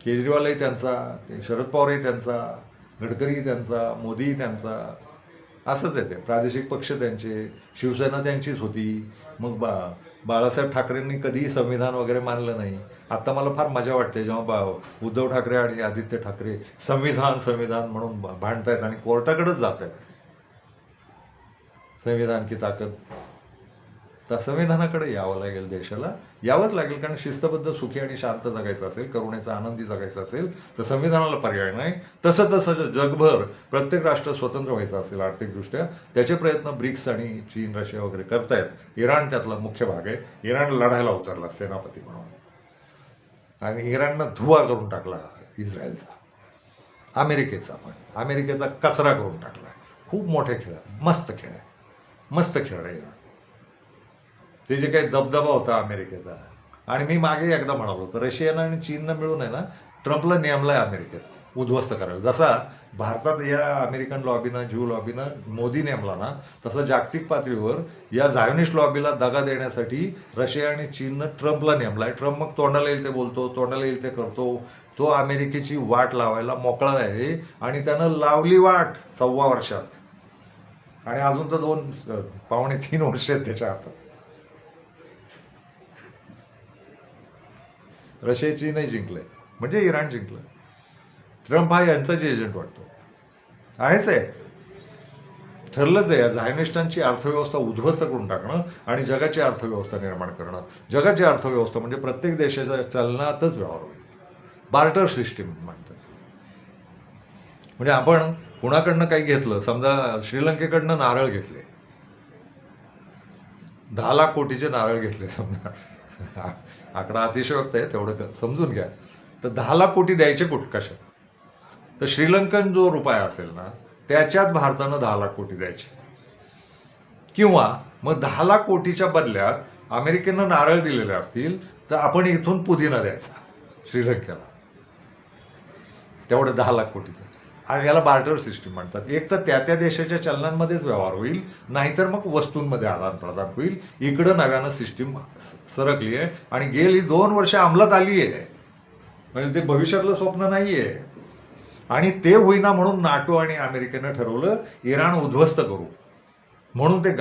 केजरीवालही त्यांचा, शरद पवारही त्यांचा, गडकरी त्यांचा, मोदीही त्यांचा, असंच आहे. ते प्रादेशिक पक्ष त्यांचे, शिवसेना त्यांचीच होती. मग बाळासाहेब ठाकरेंनी कधीही संविधान वगैरे मानलं नाही. आत्ता मला फार मजा वाटते जेव्हा उद्धव ठाकरे आणि आदित्य ठाकरे संविधान म्हणून भांडतायत आणि कोर्टाकडेच जात आहेत. संविधान की ताकद. तर संविधानाकडे यावं लागेल, देशाला यावंच लागेल. कारण शिस्तबद्ध, सुखी आणि शांत जगायचं असेल, करुणेचा आनंदी जगायचं असेल तर संविधानाला पर्याय नाही. तसं जगभर प्रत्येक राष्ट्र स्वतंत्र व्हायचं असेल आर्थिकदृष्ट्या, त्याचे प्रयत्न ब्रिक्स आणि चीन, रशिया वगैरे करतायत. इराण त्यातला मुख्य भाग आहे. इराण लढायला उतरला सेनापती म्हणून आणि इराणनं धुवा करून टाकला इस्रायलचा, अमेरिकेचा कचरा करून टाकला. खूप मोठे खेळ आहे, मस्त खेळ आहे इराण. ते जे काही दबदबा होता अमेरिकेचा. आणि मी मागे एकदा म्हणालो होतं, रशियानं आणि चीननं मिळून आहे ना ट्रम्पला नेमलाय अमेरिकेत उद्ध्वस्त करायला. जसा भारतात या अमेरिकन लॉबीनं, ज्यू लॉबीनं मोदी नेमला ना, तसं जागतिक पातळीवर या झायोनिस्ट लॉबीला दगा देण्यासाठी रशिया आणि चीननं ट्रम्पला नेमलाय. ट्रम्प मग तोंडाला येईल ते बोलतो, तोंडाला येईल ते करतो. तो अमेरिकेची वाट लावायला मोकळा आहे आणि त्यानं लावली वाट 1.25 वर्षात. आणि अजून तर 2.5-3 वर्ष आहेत त्याच्या हातात. रशिया, चीनही जिंकलंय, म्हणजे इराण जिंकलं. ट्रम्प हा यांचाच एजंट वाटतो. आहेच आहे, ठरलंच आहे. या झायोनिस्टांची अर्थव्यवस्था उद्ध्वस्त करून टाकणं आणि जगाची अर्थव्यवस्था निर्माण करणं. जगाची अर्थव्यवस्था म्हणजे प्रत्येक देशाच्या चलनातच व्यवहार होईल. बार्टर सिस्टीम म्हणतात. म्हणजे आपण कुणाकडनं काही घेतलं, समजा श्रीलंकेकडनं नारळ घेतले, 10 लाख कोटीचे नारळ घेतले समजा, आकडा अतिशयोक्त आहे, तेवढं समजून घ्या. तर 10 लाख कोटी द्यायचे कशात? तर श्रीलंकन जो रुपया असेल ना, त्याच्यात भारतानं 10 लाख कोटी द्यायचे. किंवा मग 10 लाख कोटीच्या बदल्यात अमेरिकेनं नारळ दिलेले असतील तर आपण इथून पुदिना द्यायचा श्रीलंकेला, तेवढं 10 लाख कोटीचं. आणि याला बार्टर सिस्टीम म्हणतात. एक तर त्या देशाच्या चलनांमध्येच व्यवहार होईल, नाहीतर मग वस्तूंमध्ये आदान प्रदान होईल. इकडं नव्यानं सिस्टीम सरकली आहे आणि गेली 2 वर्ष अंमलात आली आहे. म्हणजे ते भविष्यातलं स्वप्न नाही आहे. आणि ते होईना म्हणून नाटो आणि अमेरिकेनं ठरवलं इराण उद्ध्वस्त करू. म्हणून ते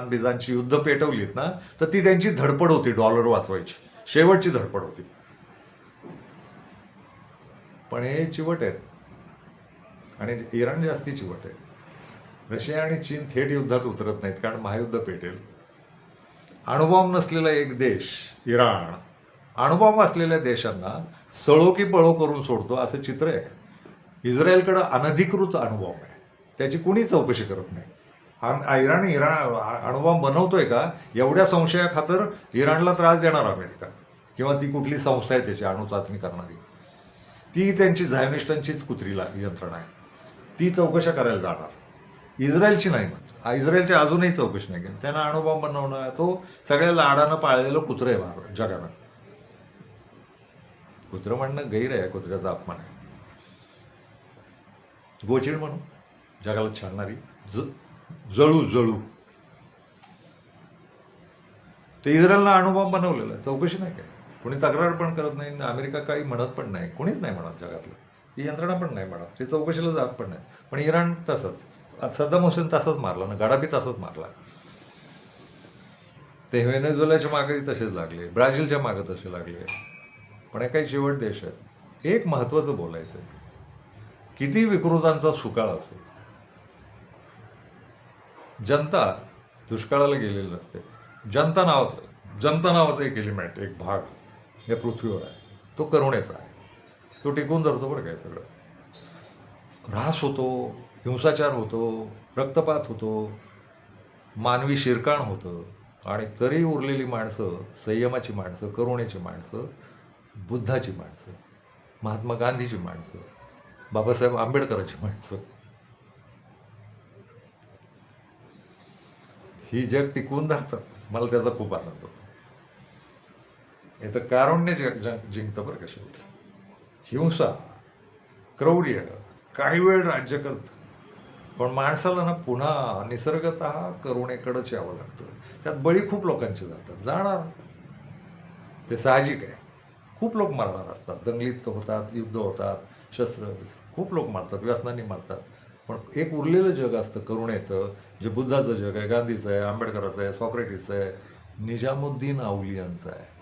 बिजांची युद्ध पेटवलीत ना, तर ती त्यांची धडपड होती डॉलर वाचवायची, शेवटची धडपड होती. पण हे चिवट आहेत आणि इराण जास्ती चिवट आहे. रशिया आणि चीन थेट युद्धात उतरत नाहीत कारण महायुद्ध पेटेल. अणुबॉम्ब नसलेला एक देश इराण अणुबॉम्ब असलेल्या देशांना सळो की पळो करून सोडतो असं चित्र आहे. इस्रायलकडं अनधिकृत अणुबॉम्ब आहे, त्याची कुणी चौकशी करत नाही. इराण अणुबॉम्ब बनवतोय का एवढ्या संशयाखातर इराणला त्रास देणार अमेरिका किंवा ती कुठली संस्था आहे त्याची अणुचाचणी करणारी, ती त्यांची झायोनिस्टांचीच कुत्रीला यंत्रणा आहे, ती चौकशा करायला जाणार. इस्रायलची नाही मत इस्रायलची अजूनही चौकशी नाही केली. त्यांना अणुबॉम्ब बनवणं तो सगळ्या लाडानं पाळलेलं कुत्रं आहे भारत जगानं. कुत्रं म्हणणं गैर आहे, कुत्र्याचा अपमान आहे. गोचिड म्हणून जगाला छाडणारी जळू ते इस्रायलनं अणुबॉम्ब बनवलेला आहे, चौकशी नाही काय, कोणी तक्रार पण करत नाही. अमेरिका काही म्हणत पण नाही, कोणीच नाही म्हणत जगातलं, ती यंत्रणा पण नाही म्हणत, ते चौकशीला जात पण नाही. पण इराण तसंच, सद्दाम हुसेन तसंच मारला ना, गडाबी तसंच मारला. ते व्हेनेझुएलाच्या मागे तसेच लागले, ब्राझीलच्या मागे तसे लागले. पण हे काही चिवट देश आहेत. एक महत्त्वाचं बोलायचं आहे, किती विकृतांचा सुकाळ असो, जनता दुष्काळाला गेलेली नसते. जनता नावाचं एक एलिमेंट, एक भाग या पृथ्वीवर आहे, तो करुणेचा आहे. तो टिकून धरतो बरं काय. सगळं ऱ्हास होतो, हिंसाचार होतो, रक्तपात होतो, मानवी शिरकाण होतं, आणि तरी उरलेली माणसं, संयमाची माणसं, करुणेची माणसं, बुद्धाची माणसं, महात्मा गांधीची माणसं, बाबासाहेब आंबेडकरांची माणसं, ही जग टिकवून धरतात. मला त्याचा खूप आनंद होतो. हे तर कारुण्य जिंकतं बरं का शेवटी. हिंसा, क्रौर्य काही वेळ राज्य करतं, पण माणसाला ना पुन्हा निसर्गतः करुणेकडंच यावं लागतं. त्यात बळी खूप लोकांचे जाणार, ते साहजिक आहे. खूप लोक मरणार असतात, दंगलीत होतात, युद्ध होतात, शस्त्र, खूप लोक मारतात, व्यसनांनी मारतात. पण एक उरलेलं जग असतं करुणेचं, जे बुद्धाचं जग आहे, गांधीचं आहे, आंबेडकराचं आहे, सॉक्रेटिसचं आहे, निजामुद्दीन औलियांचं आहे,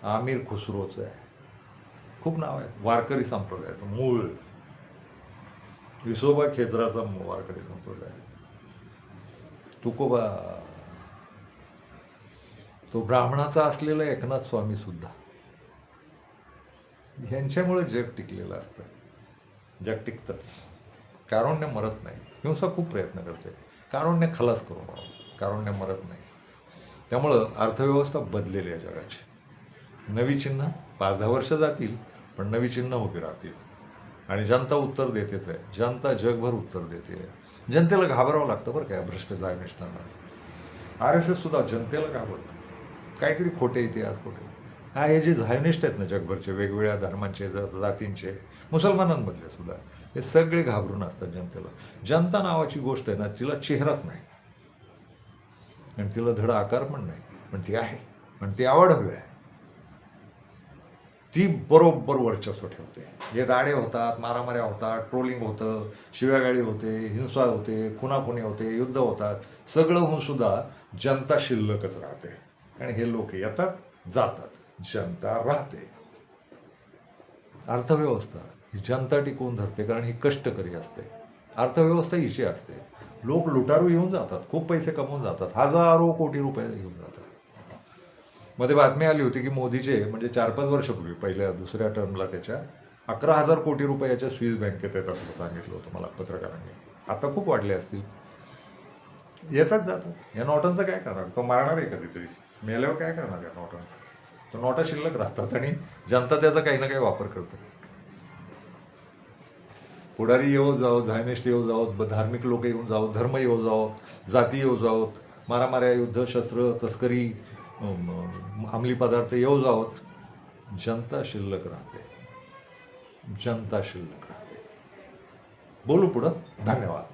आमीर खुसरोचं आहे, खूप नाव आहेत. वारकरी संप्रदायाचं मूळ विसोबा खेचराचा वारकरी संप्रदाय, तुकोबा, तो ब्राह्मणाचा असलेला एकनाथ स्वामी सुद्धा, ह्यांच्यामुळे जग टिकलेलं असतं. जग टिकतंच. कारुण्य मरत नाही. हिंसा खूप प्रयत्न करते, कारुण्य खलास करू म्हणून, कारुण्य मरत नाही. त्यामुळं अर्थव्यवस्था बदलेली आहे जगाची. नवी चिन्ह 5-10 वर्ष जातील, पण नवी चिन्ह उभी राहतील. आणि जनता उत्तर देतेच आहे, जनता जगभर उत्तर देते. जनतेला घाबरावं लागतं बरं काय भ्रष्ट झायोनिस्टांना. RSS सुद्धा जनतेला घाबरतं, काहीतरी खोटे इतिहास, खोटे. हे जे झायोनिस्ट आहेत ना जगभरचे, वेगवेगळ्या धर्मांचे, जातींचे, मुसलमानांमधले सुद्धा, हे सगळे घाबरून असतात जनतेला. जनता नावाची गोष्ट आहे ना, तिला चेहराच नाही आणि तिला धड आकार पण नाही, पण ती आहे आणि ती आवड आहे. ती बरोबर वर्चस्व ठेवते. हे राडे होतात, मारामाऱ्या होतात, ट्रोलिंग होतं, शिव्यागाळी होते, हिंसा होते, खुनाखुनी होते, युद्ध होतात, सगळं होऊन सुद्धा जनता शिल्लकच राहते. आणि हे लोक येतात, जातात, जनता राहते. अर्थव्यवस्था ही जनता टिकवून धरते, कारण ही कष्टकरी असते. अर्थव्यवस्था हिची असते. लोक लुटारू येऊन जातात, खूप पैसे कमवून जातात, हजारो कोटी रुपये घेऊन जातात. मध्ये बातमी आली होती की मोदीचे, म्हणजे 4-5 वर्षापूर्वी, पहिल्या दुसऱ्या टर्मला त्याच्या 11,000 कोटी रुपयाच्या स्विस बँकेत आहेत असं सांगितलं होतं मला पत्रकारांनी. आता खूप वाढले असतील. येतात जातात. या नोटांचं काय करणार? तो मारणार आहे कधीतरी, मेल्यावर काय करणार या नोटांचं? तर नोटा शिल्लक राहतात आणि जनता त्याचा काही ना काही वापर करते. पुढारी येऊ जाओ, झायनिस्ट येऊ जाओत, धार्मिक लोक येऊन जाओ, धर्म येऊ जाओ, जाती येऊ जाओत, मारामाऱ्या, युद्ध, शस्त्र, तस्करी, अंमली पदार्थ येऊ जाओत, जनता शिल्लक राहते. जनता शिल्लक राहते. बोलू पुढं. धन्यवाद.